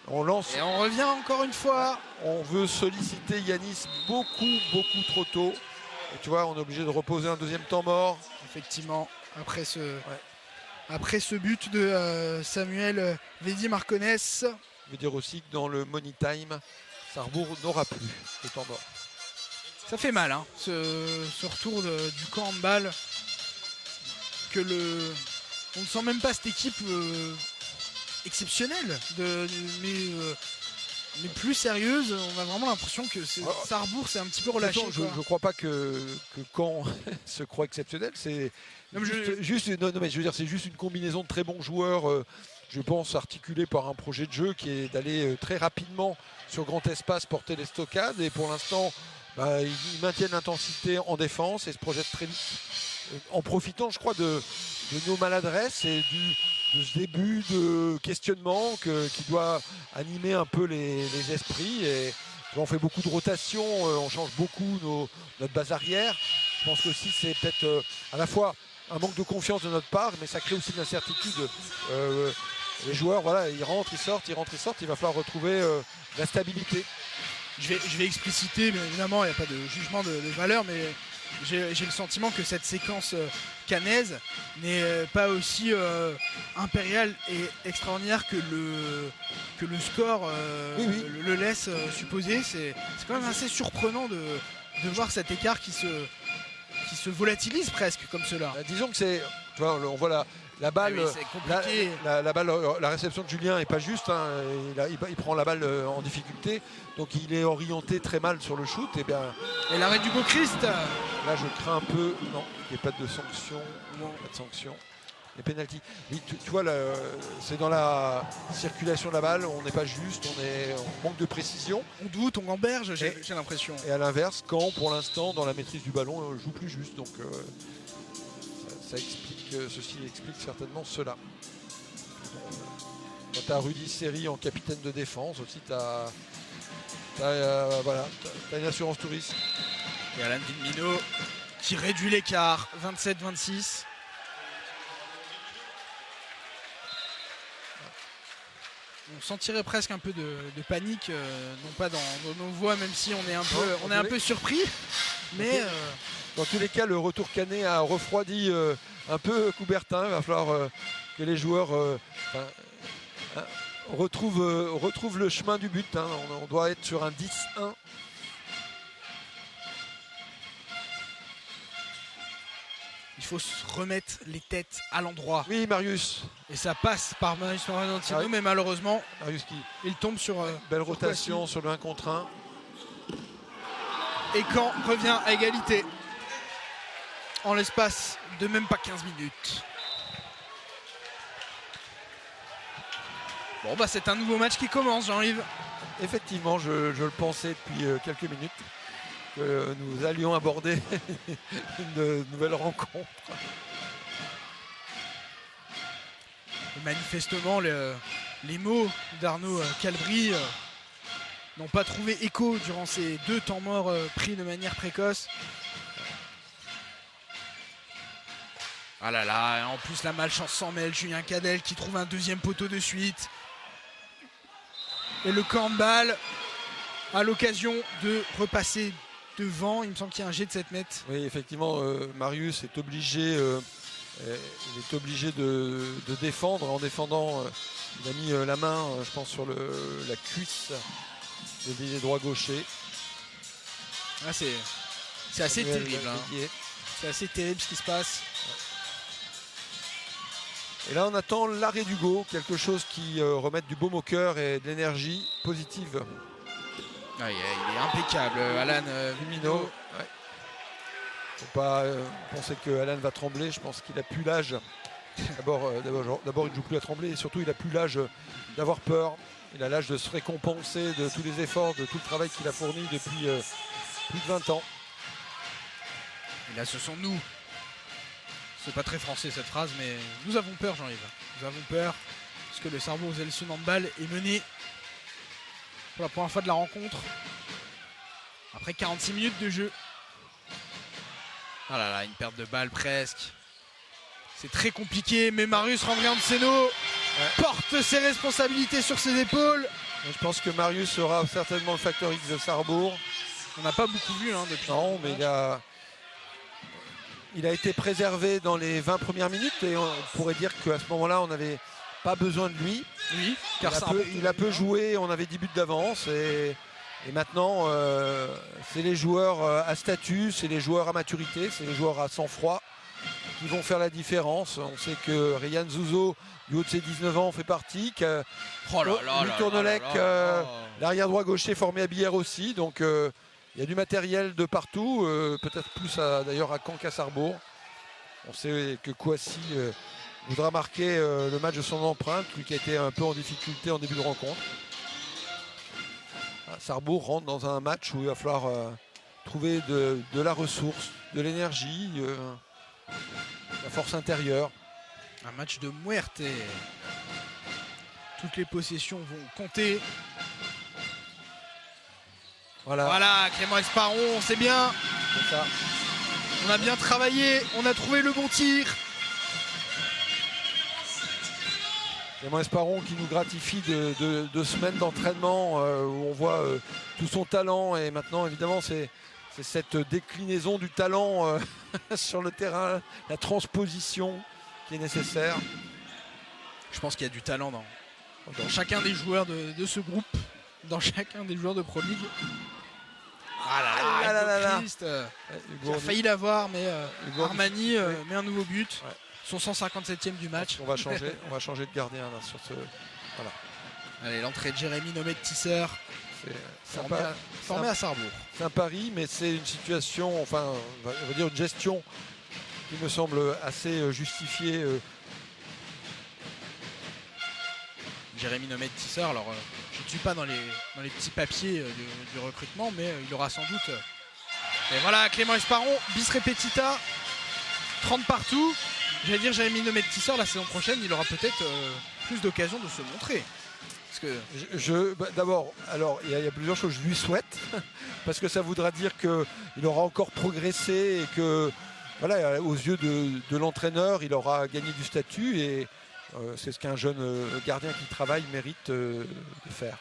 On lance. Et on revient encore une fois. On veut solliciter Yanis beaucoup trop tôt. Et tu vois, on est obligé de reposer un deuxième temps mort. Effectivement, après ce but de Samuel Vedi Marconès. Je veux dire aussi que dans le money time, Sarrebourg n'aura plus de temps mort. Ça fait mal, hein, ce retour du camp handball. On ne sent même pas cette équipe exceptionnelle, mais plus sérieuse. On a vraiment l'impression que Sarrebourg s'est un petit peu relâché. Je ne crois pas que Caen se croit exceptionnel. C'est juste une combinaison de très bons joueurs, je pense, articulés par un projet de jeu qui est d'aller très rapidement sur grand espace porter les stockades. Et pour l'instant, ils maintiennent l'intensité en défense et se projettent très vite. En profitant, je crois, de nos maladresses et de ce début de questionnement qui doit animer un peu les esprits. Et on fait beaucoup de rotations, on change beaucoup notre base arrière. Je pense que aussi c'est peut-être à la fois un manque de confiance de notre part, mais ça crée aussi de l'incertitude. Les joueurs, voilà, ils rentrent, ils sortent. Il va falloir retrouver la stabilité. Je vais expliciter, mais évidemment, il n'y a pas de jugement de valeur, mais j'ai le sentiment que cette séquence cannaise n'est pas aussi impériale et extraordinaire que le score le laisse supposer. C'est quand même assez surprenant de voir cet écart qui se volatilise presque comme cela. Disons que c'est, tu vois, on voit la balle, la réception de Julien n'est pas juste, hein. Il prend la balle en difficulté, donc il est orienté très mal sur le shoot. Et l'arrêt d'Hugo Christ. Là je crains un peu, non, il n'y a pas de sanction, pas de sanction. Les pénaltys, tu vois, c'est dans la circulation de la balle, on n'est pas juste, on manque de précision. On doute, on gamberge, j'ai l'impression. Et à l'inverse, Caen, pour l'instant, dans la maîtrise du ballon, joue plus juste, donc ceci explique certainement cela. Quand tu as Rudy Seri en capitaine de défense aussi, tu as une assurance touriste. Et Alan Villemino qui réduit l'écart, 27-26. On sentirait presque un peu de panique, non pas dans nos voix, même si on est un peu surpris. Mais dans tous les cas, le retour canet a refroidi un peu Coubertin. Il va falloir que les joueurs retrouvent le chemin du but. Hein. On doit être sur un 10-1. Il faut se remettre les têtes à l'endroit. Oui, Marius. Et ça passe par Marius Moreno-Tino, mais malheureusement, Marius il tombe sur... belle rotation sur le 1 contre 1. Et Caen revient à égalité en l'espace de même pas 15 minutes. Bon, c'est un nouveau match qui commence, Jean-Yves. Effectivement, je le pensais depuis quelques minutes que nous allions aborder une nouvelle rencontre. Et manifestement, les mots d'Arnaud Calbry n'ont pas trouvé écho durant ces 2 temps morts pris de manière précoce. Ah là là, en plus la malchance s'en mêle. Julien Cadel qui trouve un 2e poteau de suite. Et le handball a l'occasion de repasser devant. Il me semble qu'il y a un jet de 7 mètres. Oui, effectivement, Marius est obligé, de défendre. En défendant, il a mis la main, je pense, sur la cuisse de l'ailier droit gaucher. Ah, c'est assez terrible. Hein. C'est assez terrible ce qui se passe. Et là, on attend l'arrêt d'Hugo, quelque chose qui remette du baume au cœur et de l'énergie positive. Ah, il est impeccable, Alan Villemino. Ouais. Faut pas penser que Alan va trembler. Je pense qu'il a plus l'âge. D'abord, il ne joue plus à trembler et surtout, il a plus l'âge d'avoir peur. Il a l'âge de se récompenser de tous les efforts, de tout le travail qu'il a fourni depuis plus de 20 ans. Et là, ce sont nous. C'est pas très français cette phrase, mais nous avons peur, Jean-Yves. Nous avons peur parce que le Sarrebourg-Moselle-Sud handball est mené pour la première fois de la rencontre après 46 minutes de jeu. Ah là là, une perte de balle presque. C'est très compliqué, mais Marius Ranglianseno porte ses responsabilités sur ses épaules. Je pense que Marius sera certainement le facteur X de Sarrebourg. On n'a pas beaucoup vu depuis. Non, mais il a été préservé dans les 20 premières minutes et on pourrait dire qu'à ce moment-là, on n'avait pas besoin de lui. Oui, car il a peu joué, on avait 10 buts d'avance et Et maintenant, c'est les joueurs à statut, c'est les joueurs à maturité, c'est les joueurs à sang-froid qui vont faire la différence. On sait que Ryan Zuzo, du haut de ses 19 ans, fait partie. Louis Tournelec, l'arrière droit gaucher formé à Billère aussi. Donc il y a du matériel de partout, peut-être plus d'ailleurs à Caen qu'à Sarrebourg. On sait que Kouassi voudra marquer le match de son empreinte, lui qui a été un peu en difficulté en début de rencontre. Sarrebourg rentre dans un match où il va falloir trouver de la ressource, de l'énergie, la force intérieure. Un match de muerte. Toutes les possessions vont compter. Voilà, Clément Esparon, c'est bien. C'est ça. On a bien travaillé, on a trouvé le bon tir. Clément Esparon qui nous gratifie de semaines d'entraînement où on voit tout son talent. Et maintenant, évidemment, c'est cette déclinaison du talent sur le terrain, la transposition qui est nécessaire. Je pense qu'il y a du talent dans chacun des joueurs de ce groupe, dans chacun des joueurs de Pro League. Ah là là, Christ, il a failli l'avoir, mais Armani met un nouveau but. Ouais. Son 157e du match. On va changer de gardien là, sur ce. Voilà. Allez, l'entrée de Jérémy nommé de Tisser. Formé à Sarrebourg. C'est un pari, mais c'est une situation, enfin, on va dire une gestion qui me semble assez justifiée. Jérémy nommé de Tisser, alors je ne suis pas dans les petits papiers du recrutement, mais il aura sans doute. Et voilà, Clément Esparon, bis repetita, 30 partout. J'allais dire Jérémy nommé de Tisser, la saison prochaine, il aura peut-être plus d'occasions de se montrer. Parce que... D'abord, alors il y a plusieurs choses que je lui souhaite, parce que ça voudra dire qu'il aura encore progressé et que, voilà, aux yeux de l'entraîneur, il aura gagné du statut et c'est ce qu'un jeune gardien qui travaille mérite de faire.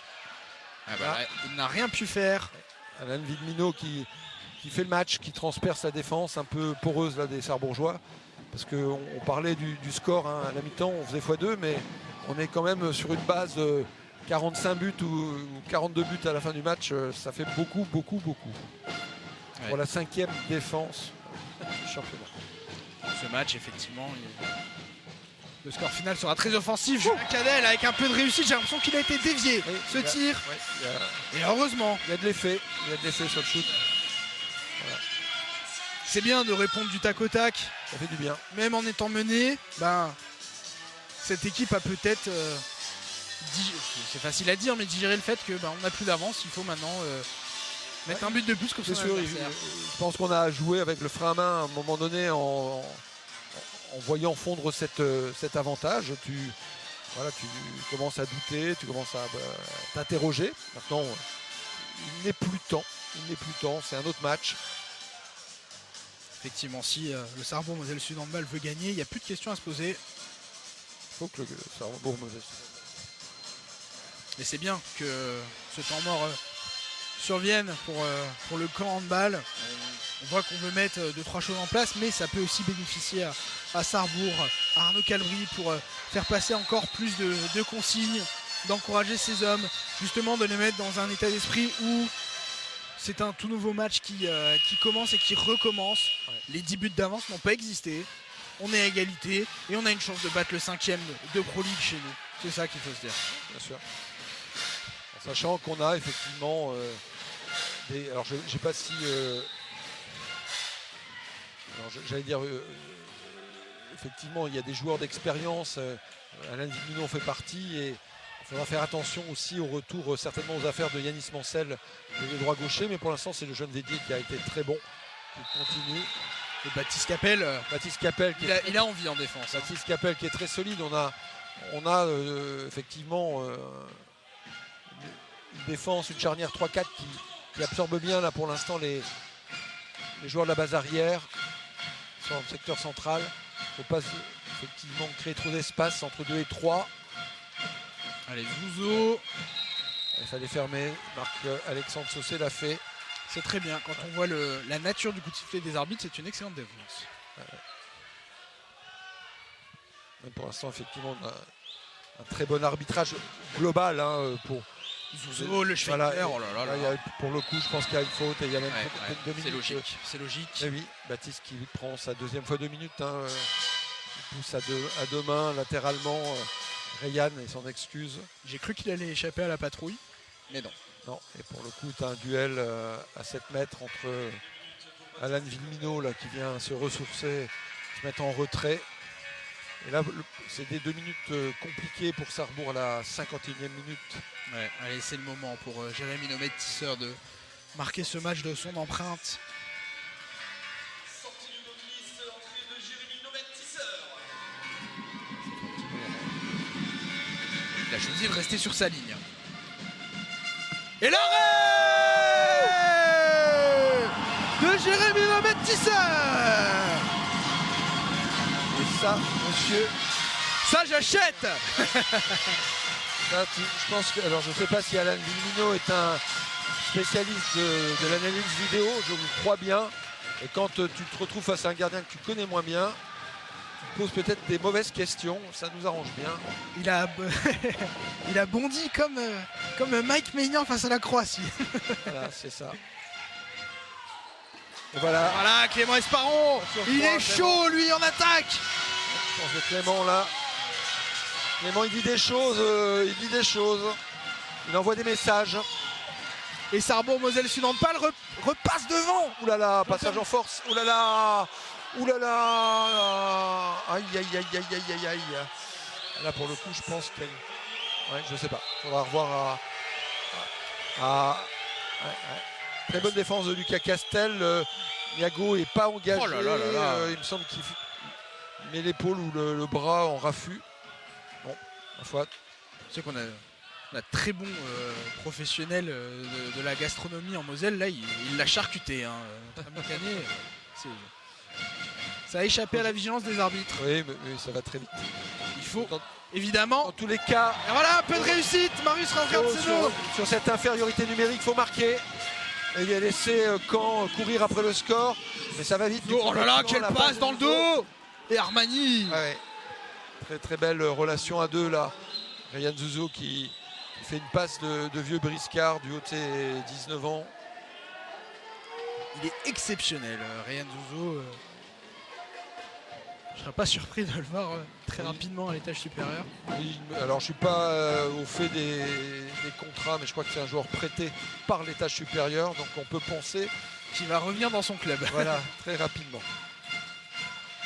Il n'a rien pu faire. Alain Vidmino qui fait le match, qui transperce la défense un peu poreuse là, des Sarrebourgeois. Parce qu'on parlait du score hein, à la mi-temps, on faisait x2, mais on est quand même sur une base de 45 buts ou 42 buts à la fin du match. Ça fait beaucoup. Ouais. Pour la 5e défense du championnat. Ce match, effectivement, le score final sera très offensif. Julien Cadel avec un peu de réussite, j'ai l'impression qu'il a été dévié. Oui, ce tir. Et heureusement. Il y a de l'effet sur le shoot. Voilà. C'est bien de répondre du tac au tac. Ça fait du bien. Même en étant mené, cette équipe a peut-être, c'est facile à dire, mais digérer le fait que on n'a plus d'avance. Il faut maintenant mettre un but de plus comme ça. C'est sûr. Je pense qu'on a joué avec le frein à main à un moment donné en voyant fondre cet avantage. Tu commences à douter, tu commences à t'interroger. Maintenant, il n'est plus temps. C'est un autre match. Effectivement, si le Sarrebourg Moselle Sud Handball veut gagner, il n'y a plus de questions à se poser. Il faut que le Sarrebourg Moselle Sud. Et c'est bien que ce temps mort survienne pour le camp handball. On voit qu'on veut mettre 2-3 choses en place, mais ça peut aussi bénéficier à Sarrebourg, à Arnaud Calbry pour faire passer encore plus de consignes, d'encourager ces hommes, justement de les mettre dans un état d'esprit où c'est un tout nouveau match qui commence et qui recommence. Ouais. Les 10 buts d'avance n'ont pas existé. On est à égalité et on a une chance de battre le 5e de Pro League chez nous. C'est ça qu'il faut se dire. Bien sûr. En sachant qu'on a effectivement alors je ne sais pas si j'allais dire effectivement il y a des joueurs d'expérience. Alain Vignon fait partie et il faudra faire attention aussi au retour certainement aux affaires de Yanis Mancel, le droit gaucher, mais pour l'instant c'est le jeune Védier qui a été très bon, qui continue. Et Baptiste Capel il a envie en défense. Baptiste Capel qui est très solide. On a effectivement une défense, une charnière 3-4 qui absorbe bien là pour l'instant les joueurs de la base arrière sur le secteur central. Il ne faut pas effectivement créer trop d'espace entre 2 et 3. Allez, Zouzo. Il fallait fermer. Marc-Alexandre Saucé l'a fait. C'est très bien. Quand on voit la nature du coup de sifflet des arbitres, c'est une excellente défense. Pour l'instant, effectivement, on a un très bon arbitrage global pour Zouzo, le Schwenker, Voilà, oh là là là, là. pour le coup, je pense qu'il y a une faute et il y a même Ouais, peut-être 2 minutes. c'est logique. Eh oui, Baptiste qui prend sa deuxième fois 2 minutes. Il pousse à deux mains latéralement Ryan et s'en excuse. J'ai cru qu'il allait échapper à la patrouille, mais non. Non, et pour le coup, tu as un duel à 7 mètres entre Alan Villemino là, qui vient se ressourcer, se mettre en retrait. Et là, c'est des 2 minutes compliquées pour Sarrebourg à la 51e minute. Ouais, allez, c'est le moment pour Jérémy Nomet-Tisseur de marquer ce match de son empreinte. Il a choisi de rester sur sa ligne. Et l'arrêt de Jérémy Nomet-Tisseur. Et ça, monsieur, Ça, j'achète. ça, je pense que. Alors, je ne sais pas si Alan Villemino est un spécialiste de l'analyse vidéo, je vous crois bien. Et quand tu te retrouves face à un gardien que tu connais moins bien, tu poses peut-être des mauvaises questions, ça nous arrange bien. Il a, il a bondi comme Mike Maignan face à la Croatie. Voilà, c'est ça. Et voilà. Voilà, Clément Esparon, il est chaud lui en attaque. Je pense que Clément là. Clément il dit des choses, il envoie des messages. Et Sarrebourg Moselle Sud Handball repasse devant. Ouh là là, passage en force. Ouh là là. Ouh là là. Aïe aïe aïe aïe aïe aïe aïe. Là pour le coup je pense qu'il y a une... Ouais, je sais pas. Faudra revoir Très bonne défense de Lucas Castel. Niago est pas engagé. Oh là là là là. Il me semble qu'il met l'épaule ou le bras en raffut. Bon, ma foi. C'est qu'on a un très bon professionnel de la gastronomie en Moselle. Là, il l'a charcuté. Hein. Canet, ça a échappé à la vigilance des arbitres. Oui, mais ça va très vite. Il faut Dans évidemment. tous les cas, Et voilà, un peu de réussite. Marius Rancardseno. sur cette infériorité numérique, il faut marquer. Et il a laissé Caen courir après le score. Mais ça va vite. Oh là là, quelle passe dans le dos. Et Armani. Ouais. Très très belle relation à deux là. Ryan Zouzo qui fait une passe de vieux briscard du haut de ses 19 ans. Il est exceptionnel, Ryan Zouzo. Je serais pas surpris de le voir très rapidement à l'étage supérieur. Oui, alors je suis pas au fait des contrats, mais je crois que c'est un joueur prêté par l'étage supérieur, donc on peut penser Qui va revenir dans son club. voilà, très rapidement.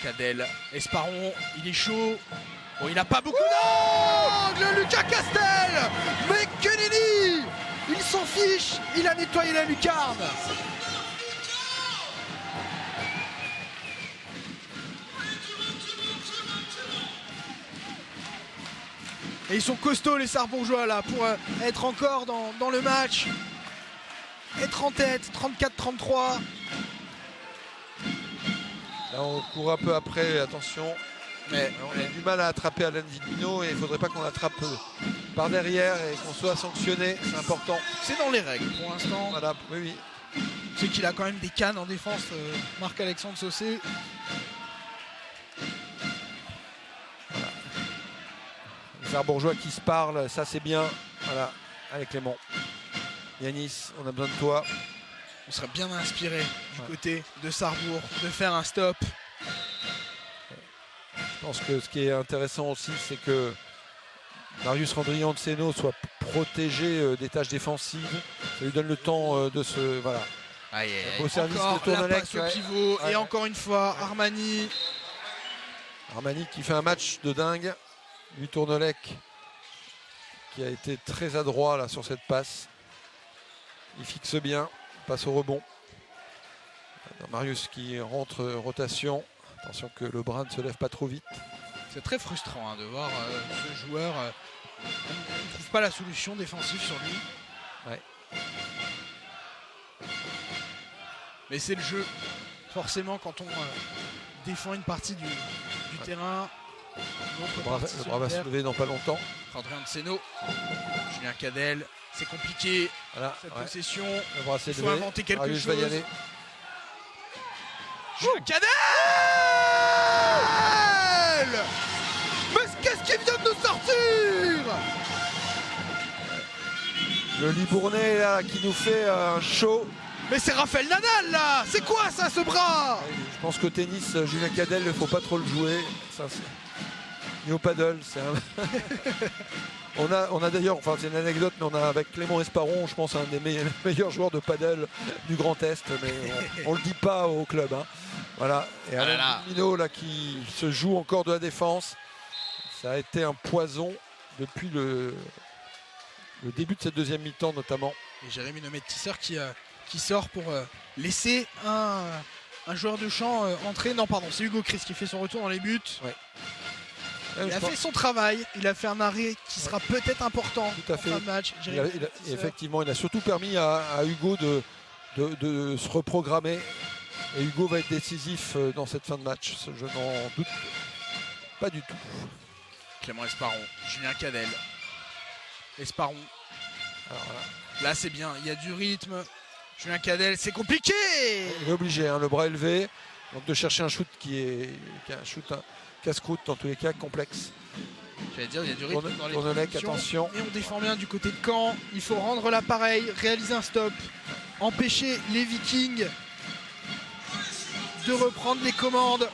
Cadel, Esparon, il est chaud. Bon, il n'a pas beaucoup d'angle, Lucas Castel. Mais Kenini, il s'en fiche. Il a nettoyé la lucarne. Et ils sont costauds les Sarrebourgeois là pour être encore dans le match. Être en tête, 34-33. Là on court un peu après, attention. Mais On a du mal à attraper Alan Villemino et il ne faudrait pas qu'on l'attrape par derrière et qu'on soit sanctionné, c'est important. c'est dans les règles pour l'instant. Voilà, oui. C'est qu'il a quand même des cannes en défense, Marc-Alexandre Saucé. Les Sarrebourgeois qui se parlent, ça c'est bien. Voilà, avec Clément. Yanis, on a besoin de toi. On serait bien inspiré du côté de Sarrebourg de faire un stop. Je pense que ce qui est intéressant aussi, c'est que Marius Randrian-Tseno soit protégé des tâches défensives. Ça lui donne le temps de se... Voilà. Aïe, aïe, aïe. Au service Encore de Tournelec, la passe au ouais. pivot. Ouais. Et encore une fois, Armani. Armani qui fait un match de dingue. Lui, Tournelec, qui a été très adroit là sur cette passe. Il fixe bien, passe au rebond. Marius qui rentre rotation. Attention que le bras ne se lève pas trop vite. C'est très frustrant hein, de voir ce joueur. On ne trouve pas la solution défensive sur lui. Ouais. Mais c'est le jeu. Forcément, quand on défend une partie du terrain, Le bras va se lever dans pas longtemps. Randrian-Tseno, Julien Cadel, c'est compliqué Voilà, cette ouais. possession. Le bras s'est Il faut levé. inventer quelque Marius va y chose. aller. Julien Cadel. Mais qu'est-ce qu'il vient de nous sortir? Le Libournais là qui nous fait un show. Mais c'est Raphaël Nadal là. C'est quoi ça, ce bras? Je pense qu'au tennis, Julien Cadel, il ne faut pas trop le jouer. Ça, ni au paddle. On a d'ailleurs, enfin c'est une anecdote, mais on a avec Clément Esparon, je pense un des meilleurs joueurs de paddle du Grand Est, mais on le dit pas au club. Hein. Voilà. Et Alain Minot là qui se joue encore de la défense. Ça a été un poison depuis le début de cette deuxième mi-temps notamment. Et Jérémy Nomet-Tisser qui sort pour laisser un joueur de champ entrer. Non pardon, c'est Hugo Chris qui fait son retour dans les buts. Ouais. Il a fait son travail, il a fait un arrêt qui sera peut-être important tout à fait. en fin de match. Effectivement, il a surtout permis à Hugo de se reprogrammer. Et Hugo va être décisif dans cette fin de match. Je n'en doute pas du tout. Clément Esparon, Julien Cadel. Esparon. Alors là c'est bien, il y a du rythme. Julien Cadel, c'est compliqué. Il est obligé, hein, le bras élevé. Donc de chercher un shoot qui est un shoot casse-croûte dans tous les cas, complexe. J'allais dire, il y a du rythme dans les Tournelec, attention. Et on défend bien du côté de Caen. Il faut rendre l'appareil, réaliser un stop, empêcher les Vikings de reprendre les commandes.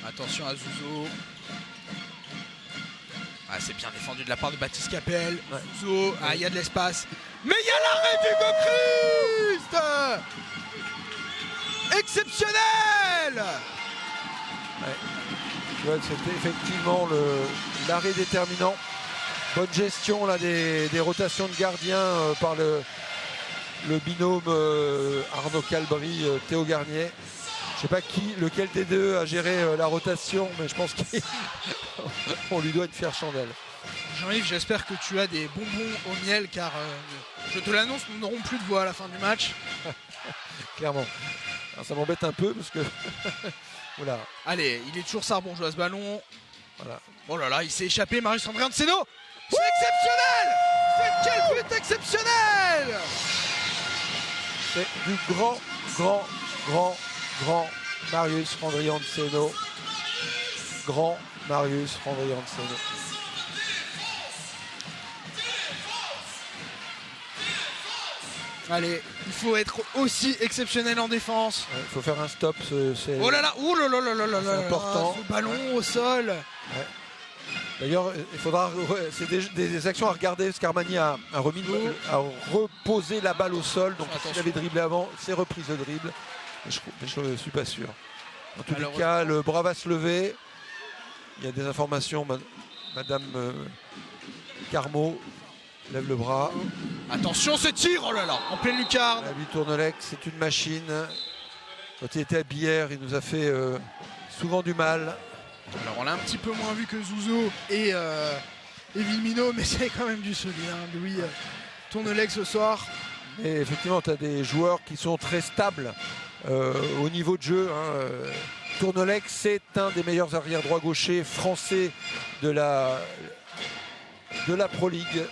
Attention à Zouzo. Ah, c'est bien défendu de la part de Baptiste Capel. Ouais. Zouzo, il y a de l'espace. Mais il y a l'arrêt d'Hugo Christ. Exceptionnel. Ouais. C'était effectivement l'arrêt déterminant. Bonne gestion là, des rotations de gardiens par le binôme Arnaud Calbry, Théo Garnier. Je ne sais pas lequel des deux a géré la rotation, mais je pense qu'on lui doit une fière chandelle. Jean-Yves, j'espère que tu as des bonbons au miel, car je te l'annonce, nous n'aurons plus de voix à la fin du match. Clairement. Alors, ça m'embête un peu parce que... Oula. Allez, il est toujours Sarbonjois à ce ballon. Voilà. Oh là là, il s'est échappé, Marius André Anseno. C'est exceptionnel. C'est quel but exceptionnel. C'est du grand Marius Randrianseno. Grand Marius Randrianseno. Allez, il faut être aussi exceptionnel en défense. Il faut faire un stop. Oh là là, c'est important. Ce ballon au sol. Ouais. D'ailleurs, il faudra. C'est des actions à regarder parce qu'Armani a reposé la balle au sol. Donc s'il avait dribblé avant, c'est reprise de dribble. Je ne suis pas sûr. En tous les cas, le bras va se lever. Il y a des informations. Madame Carmo lève le bras. Attention, ce tir, oh là là, en pleine lucarne. Lui Tournelec, c'est une machine. Quand il était à Bière, il nous a fait souvent du mal. Alors on l'a un petit peu moins vu que Zouzo et Villemino, mais c'est quand même du solide. Hein, Louis Tournelec ce soir. Et effectivement, tu as des joueurs qui sont très stables au niveau de jeu. Hein. Tournelec, c'est un des meilleurs arrière droit gauchers français de la Pro League.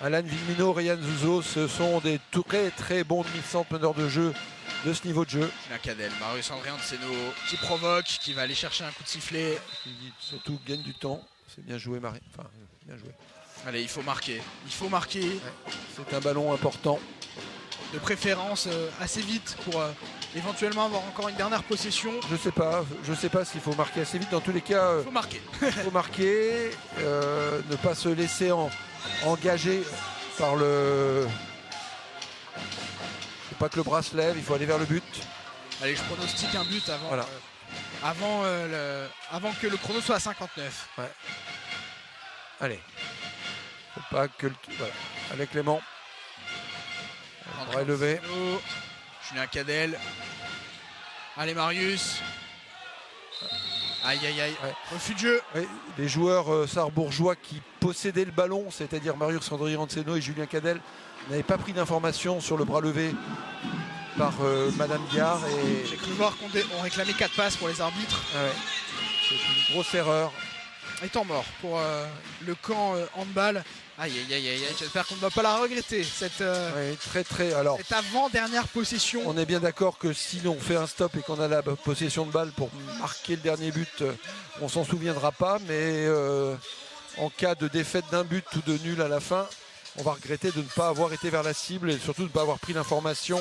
Alain Villemino, Ryan Zouzo, ce sont des très très bons demi-centres meneurs de jeu de ce niveau de jeu. Julien Cadel, Marius André Anseno qui provoque, qui va aller chercher un coup de sifflet. Surtout gagne du temps. C'est bien joué, Marie. Enfin, bien joué. Allez, il faut marquer. Il faut marquer. Ouais. C'est un ballon important. De préférence assez vite pour éventuellement avoir encore une dernière possession. Je sais pas s'il faut marquer assez vite. Dans tous les cas, il faut marquer. Il faut marquer, ne pas se laisser engager par le. Il faut pas que le bras se lève. Il faut aller vers le but. Allez, je pronostique un but avant, avant que le chrono soit à 59. Ouais. Allez. Faut pas que voilà. Allez, Clément. Bras levé. Julien Cadel. Allez, Marius. Aïe aïe aïe. Ouais. Refus de jeu. Ouais, les joueurs sarbourgeois qui possédaient le ballon, c'est-à-dire Marius Randrianseno et Julien Cadel, n'avaient pas pris d'informations sur le bras levé par Madame Biard. Et... J'ai cru voir qu'on réclamait 4 passes pour les arbitres. Ouais. C'est une grosse erreur. Et temps mort pour le camp handball Aïe, j'espère qu'on ne va pas la regretter, cette avant-dernière possession. On est bien d'accord que si on fait un stop et qu'on a la possession de balle pour marquer le dernier but, on s'en souviendra pas, mais en cas de défaite d'un but ou de nul à la fin, on va regretter de ne pas avoir été vers la cible et surtout de ne pas avoir pris l'information.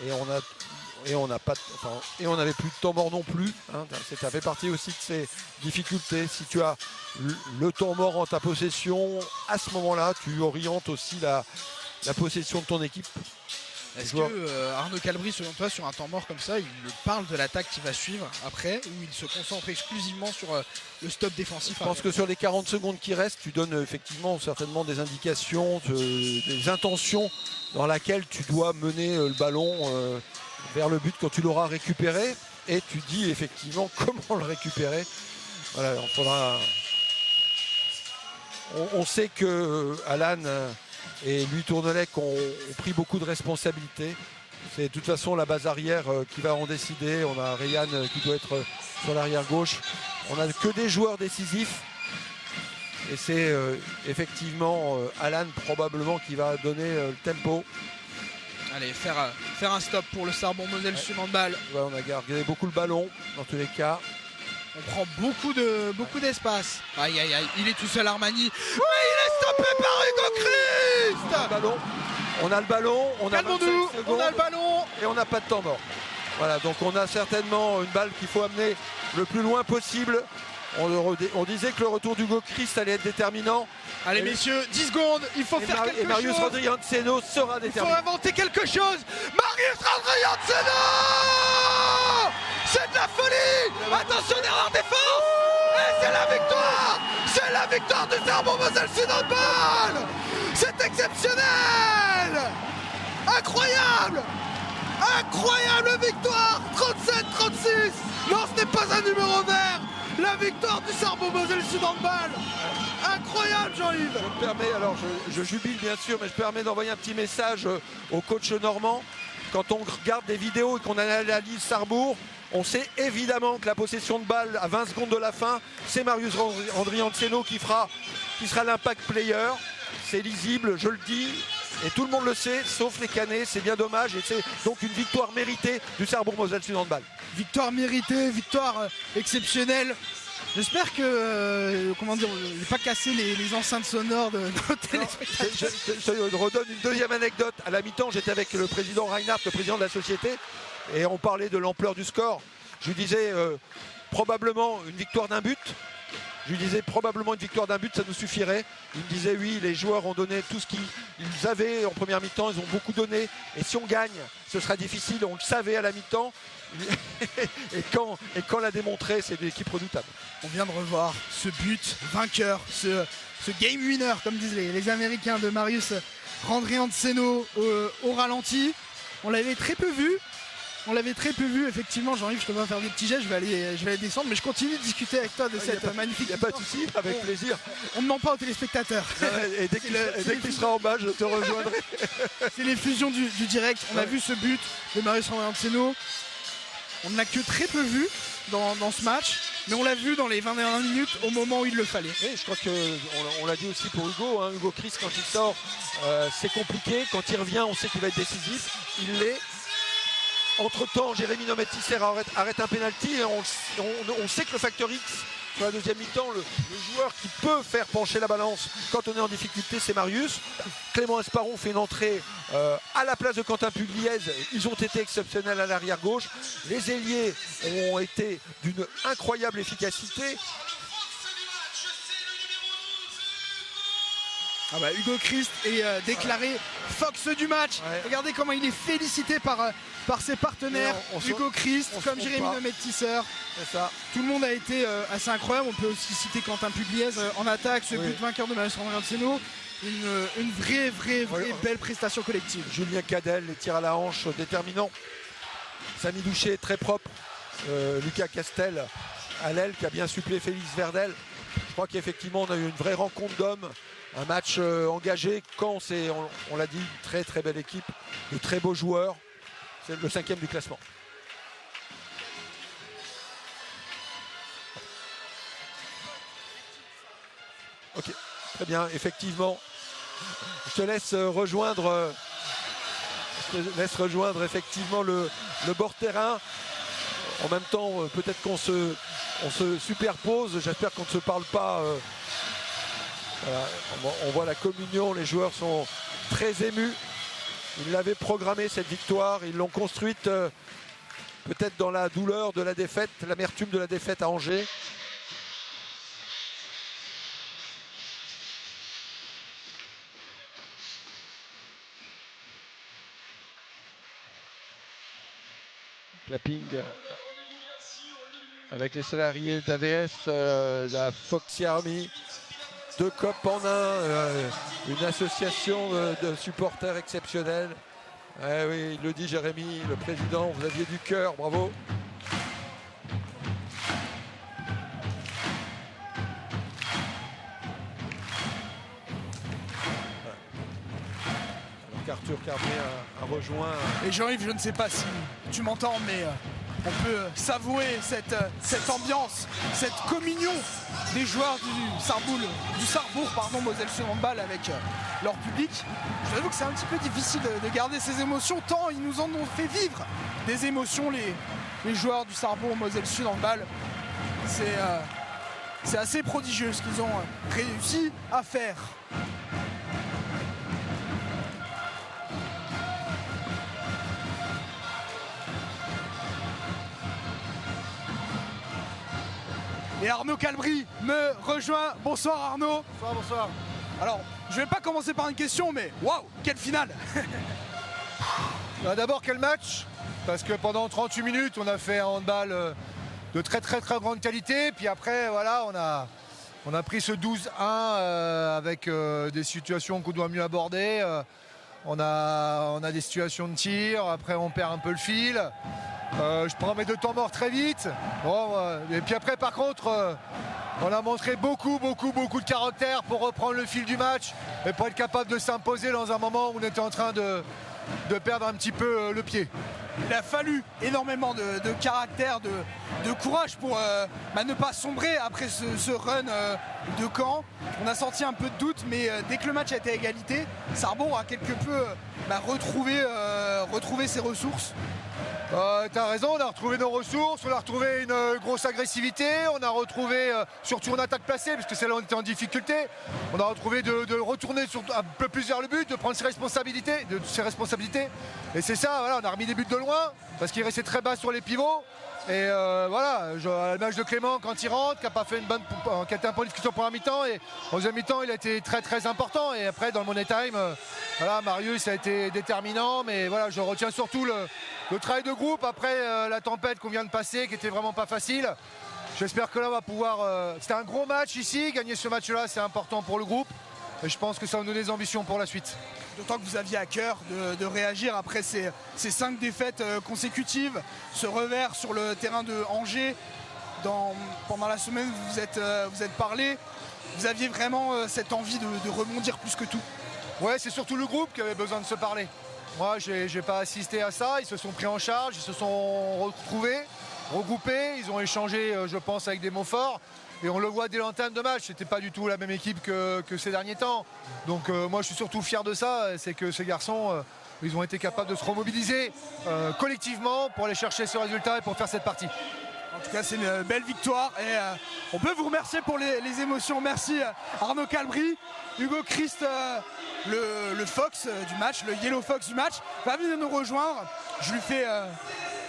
Et on n'avait plus de temps mort non plus. Hein. Ça fait partie aussi de ces difficultés. Si tu as le temps mort en ta possession, à ce moment-là, tu orientes aussi la possession de ton équipe. Est-ce que Arnaud Calbry, selon toi, sur un temps mort comme ça, il parle de l'attaque qui va suivre après, ou il se concentre exclusivement sur le stop défensif? Je pense que sur les 40 secondes qui restent, tu donnes effectivement certainement des indications, des intentions dans laquelle tu dois mener le ballon vers le but quand tu l'auras récupéré, et tu dis effectivement comment le récupérer. Voilà, on sait que Alan et lui Tournelec ont pris beaucoup de responsabilités. C'est de toute façon la base arrière qui va en décider. On a Ryan qui doit être sur l'arrière gauche. On n'a que des joueurs décisifs. Et c'est effectivement Alan probablement qui va donner le tempo. Allez, faire un stop pour le Sarbon-Moselle Sud handball. Ouais, on a gardé beaucoup le ballon dans tous les cas. On prend beaucoup d'espace. Aïe, il est tout seul Armani. Oui, il est stoppé par Hugo Christ. On a le ballon, on a 25 secondes, on a le ballon et on n'a pas de temps mort. Voilà, donc on a certainement une balle qu'il faut amener le plus loin possible. On disait que le retour d'Hugo Christ allait être déterminant. Allez messieurs, 10 secondes, il faut faire quelque chose. Et Marius Rodriguez-Seno sera déterminant. Il faut inventer quelque chose. Marius Rodriguez-Seno, c'est de la folie. Attention derrière défense. Et c'est la victoire. C'est la victoire du Sarbon-Moselle Sud handball. C'est exceptionnel. Incroyable. Incroyable victoire. 37-36. Non, ce n'est pas un numéro vert. La victoire du Sarbon-Moselle Sud handball. Incroyable Jean-Yves. Je me permets, alors je jubile bien sûr, mais je permets d'envoyer un petit message au coach normand. Quand on regarde des vidéos et qu'on analyse Sarrebourg, on sait évidemment que la possession de balle à 20 secondes de la fin, c'est Marius Rodriguez-Seno qui sera l'impact player. C'est lisible, je le dis, et tout le monde le sait, sauf les Canets. C'est bien dommage, et c'est donc une victoire méritée du Sarrebourg-Moselle Sud handball. Victoire méritée, victoire exceptionnelle. J'espère que, on n'est pas cassé les enceintes sonores de nos téléspectateurs. Je redonne une deuxième anecdote. À la mi-temps, j'étais avec le président Reinhardt, le président de la société, et on parlait de l'ampleur du score. Je lui disais probablement une victoire d'un but. Je lui disais probablement une victoire d'un but, ça nous suffirait. Il me disait oui, les joueurs ont donné tout ce qu'ils avaient en première mi-temps, ils ont beaucoup donné. Et si on gagne, ce sera difficile, on le savait à la mi-temps. et quand l'a démontré, c'est une équipe redoutable. On vient de revoir ce but vainqueur, ce game winner, comme disent les Américains, de Marius Rodriguez-Seno au ralenti. On l'avait très peu vu. Effectivement. Jean-Yves, je te vois faire des petits gestes, je vais aller descendre, mais je continue de discuter avec toi de cette magnifique. Il n'y a pas de souci, avec plaisir. On ne ment pas aux téléspectateurs. Et dès que tu seras en bas, je te rejoindrai. C'est l'effusion du direct. On a vu ce but de Marius Rodriguez-Seno. On ne l'a que très peu vu dans ce match, mais on l'a vu dans les 21 minutes au moment où il le fallait. Oui, je crois qu'on l'a dit aussi pour Hugo. Hein. Hugo Christ, quand il sort, c'est compliqué. Quand il revient, on sait qu'il va être décisif. Il l'est. Entre-temps, Jérémy Nomet-Tisser arrête un pénalty et on sait que le facteur X sur la deuxième mi-temps, le joueur qui peut faire pencher la balance quand on est en difficulté, c'est Marius. Clément Esparon fait une entrée à la place de Quentin Pugliese. Ils ont été exceptionnels à l'arrière gauche. Les ailiers ont été d'une incroyable efficacité. Hugo Christ est déclaré Fox du match. Ouais. Regardez comment il est félicité par ses partenaires. Hugo Christ, comme Jérémy Nomet-Tisser. Tout le monde a été assez incroyable. On peut aussi citer Quentin Pugliese en attaque, ce but vainqueur de Marius Rodriguez-Seno. Une vraie belle prestation collective. Julien Cadel, les tirs à la hanche déterminants. Samy Douché, très propre. Lucas Castel à l'aile qui a bien suppléé Félix Verdel. Je crois qu'effectivement on a eu une vraie rencontre d'hommes. Un match engagé, on l'a dit, une très très belle équipe, de très beaux joueurs. C'est le 5e du classement. Ok, très bien, effectivement. je te laisse rejoindre. Je te laisse rejoindre effectivement le bord terrain. En même temps, peut-être qu'on se superpose. J'espère qu'on ne se parle pas. Voilà. On voit la communion. Les joueurs sont très émus. Ils l'avaient programmé cette victoire. Ils l'ont construite peut-être dans la douleur de la défaite, l'amertume de la défaite à Angers. Clapping avec les salariés d'AVS, la Foxy Army, 2 COP en un, une association de supporters exceptionnels. Eh oui, il le dit Jérémy, le président, vous aviez du cœur, bravo. Arthur Carmier a rejoint. Et Jean-Yves, je ne sais pas si tu m'entends, mais on peut savourer cette ambiance, cette communion des joueurs du Sarrebourg, Moselle-Sud Handball avec leur public. Je t'avoue que c'est un petit peu difficile de garder ces émotions, tant ils nous en ont fait vivre des émotions, les joueurs du Sarrebourg Moselle-Sud Handball. C'est assez prodigieux ce qu'ils ont réussi à faire. Et Arnaud Calbry me rejoint. Bonsoir Arnaud. Bonsoir, bonsoir. Alors, je vais pas commencer par une question, mais waouh, quelle finale. D'abord, quel match? Parce que pendant 38 minutes, on a fait un handball de très grande qualité. Puis après, voilà, on a pris ce 12-1 avec des situations qu'on doit mieux aborder. On a des situations de tir. Après, on perd un peu le fil. Je prends mes 2 temps morts très vite. Bon, et puis après, par contre, on a montré beaucoup de caractère pour reprendre le fil du match et pour être capable de s'imposer dans un moment où on était en train de perdre un petit peu le pied. Il a fallu énormément de caractère, de courage pour ne pas sombrer après ce run de Caen. On a senti un peu de doute, mais dès que le match a été à égalité, Sarrebourg a quelque peu retrouvé ses ressources. T'as raison, on a retrouvé nos ressources, on a retrouvé une grosse agressivité, on a retrouvé surtout en attaque placée, parce que c'est là où on était en difficulté. On a retrouvé de retourner un peu plus vers le but, de prendre ses responsabilités. Et c'est ça, voilà, on a remis des buts de loin, parce qu'il restait très bas sur les pivots. Et voilà, à l'image de Clément quand il rentre, qui a été un point de discussion pour un mi-temps, et en deuxième mi-temps il a été très important. Et après dans le Money Time, voilà, Marius a été déterminant, mais voilà, je retiens surtout le travail de groupe après la tempête qu'on vient de passer, qui était vraiment pas facile. J'espère que là on va pouvoir. C'était un gros match ici, gagner ce match-là c'est important pour le groupe. Et je pense que ça va nous donner des ambitions pour la suite. D'autant que vous aviez à cœur de réagir après ces 5 défaites consécutives, ce revers sur le terrain de Angers. Pendant la semaine, vous êtes parlé. Vous aviez vraiment cette envie de rebondir plus que tout. Ouais, c'est surtout le groupe qui avait besoin de se parler. Moi, j'ai pas assisté à ça. Ils se sont pris en charge, ils se sont regroupés. Ils ont échangé, je pense, avec des mots forts. Et on le voit dès l'entame de match, c'était pas du tout la même équipe que ces derniers temps. Donc moi je suis surtout fier de ça, c'est que ces garçons, ils ont été capables de se remobiliser collectivement pour aller chercher ce résultat et pour faire cette partie. En tout cas c'est une belle victoire et on peut vous remercier pour les émotions. Merci Arnaud Calbry, Hugo Christ, le Fox du match, le Yellow Fox du match, va venir nous rejoindre.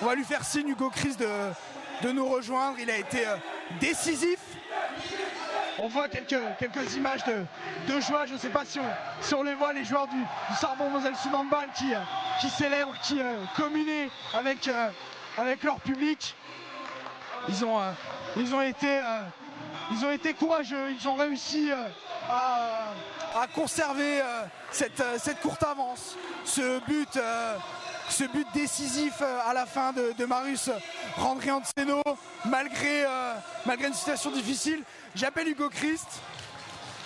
On va lui faire signe Hugo Christ de nous rejoindre, il a été décisif. On voit quelques images de joie, je ne sais pas si on les voit, les joueurs du Sarrebourg Moselle-Sud Handball qui célèbrent, qui communient avec leur public. Ils ont été courageux, ils ont réussi à conserver cette courte avance, ce but décisif à la fin de Marius Randrianseno, malgré une situation difficile. J'appelle Hugo Christ.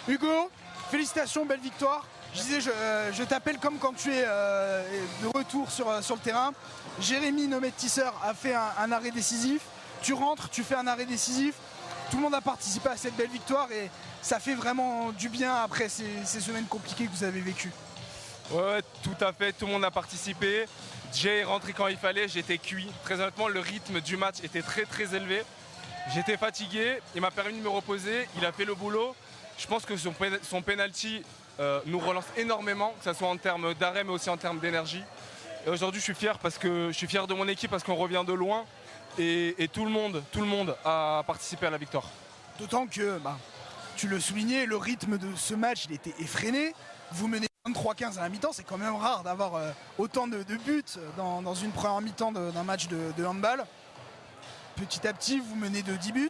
Hugo, félicitations, belle victoire. Je disais, je t'appelle comme quand tu es de retour sur le terrain. Jérémy Nomet-Tisseur a fait un arrêt décisif. Tu rentres, tu fais un arrêt décisif. tout le monde a participé à cette belle victoire et ça fait vraiment du bien après ces semaines compliquées que vous avez vécues. Ouais, tout à fait, tout le monde a participé. J'ai rentré quand il fallait, j'étais cuit. Très honnêtement, le rythme du match était très très élevé. J'étais fatigué, il m'a permis de me reposer, il a fait le boulot. Je pense que son penalty nous relance énormément, que ce soit en termes d'arrêt mais aussi en termes d'énergie. Et aujourd'hui, je suis fier de mon équipe parce qu'on revient de loin et tout le monde a participé à la victoire. D'autant que, tu le soulignais, le rythme de ce match, il était effréné. Vous menez 23-15 à la mi-temps, c'est quand même rare d'avoir autant de buts dans une première mi-temps d'un match de handball. Petit à petit, vous menez de 10 buts.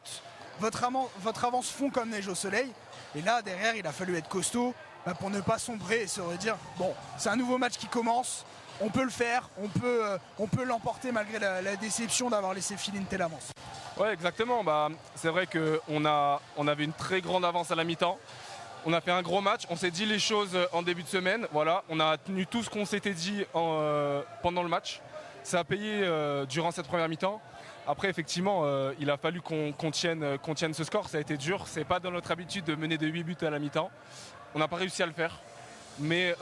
Votre avance fond comme neige au soleil. Et là, derrière, il a fallu être costaud pour ne pas sombrer et se redire, bon, c'est un nouveau match qui commence. On peut le faire, on peut l'emporter malgré la déception d'avoir laissé filer une telle avance. Ouais, exactement. C'est vrai qu'on avait une très grande avance à la mi-temps. On a fait un gros match, on s'est dit les choses en début de semaine. Voilà, on a tenu tout ce qu'on s'était dit pendant le match. Ça a payé durant cette première mi-temps. Après, effectivement, il a fallu qu'on tienne ce score. Ça a été dur. C'est pas dans notre habitude de mener de 8 buts à la mi-temps. On n'a pas réussi à le faire. Mais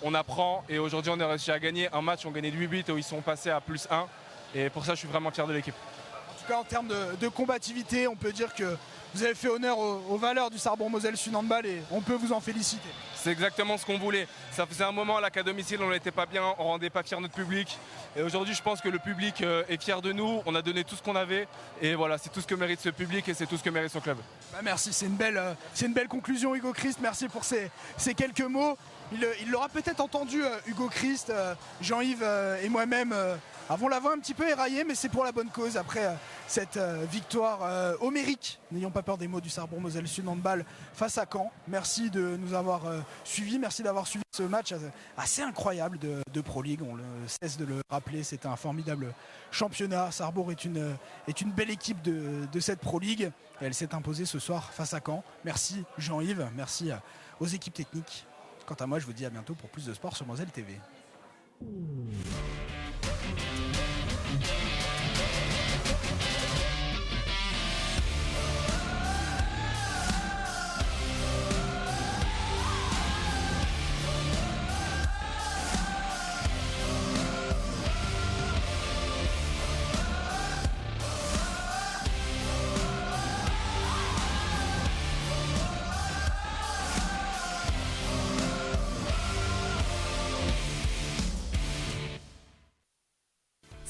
on apprend et aujourd'hui, on a réussi à gagner un match. On gagnait de 8 buts où ils sont passés à +1. Et pour ça, je suis vraiment fier de l'équipe. En tout cas, en termes de combativité, on peut dire que vous avez fait honneur aux valeurs du Sarrebourg Moselle-Sud Handball et on peut vous en féliciter. C'est exactement ce qu'on voulait. Ça faisait un moment là qu'à domicile on n'était pas bien, on rendait pas fier notre public. Et aujourd'hui je pense que le public est fier de nous, on a donné tout ce qu'on avait. Et voilà, c'est tout ce que mérite ce public et c'est tout ce que mérite son club. Merci, c'est une belle conclusion Hugo Christ, merci pour ces quelques mots. Il l'aura peut-être entendu Hugo Christ, Jean-Yves et moi-même avons la voix un petit peu éraillée, mais c'est pour la bonne cause après cette victoire homérique. N'ayons pas peur des mots du Sarrebourg Moselle-Sud Handball face à Caen. Merci de nous avoir suivis, merci d'avoir suivi ce match assez incroyable de Pro League. On ne cesse de le rappeler, c'est un formidable championnat. Sarrebourg est une belle équipe de cette Pro League et elle s'est imposée ce soir face à Caen. Merci Jean-Yves, merci aux équipes techniques. Quant à moi, je vous dis à bientôt pour plus de sport sur Moselle TV.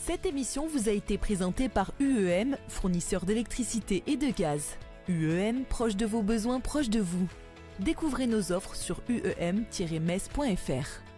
Cette émission vous a été présentée par UEM, fournisseur d'électricité et de gaz. UEM, proche de vos besoins, proche de vous. Découvrez nos offres sur uem-metz.fr.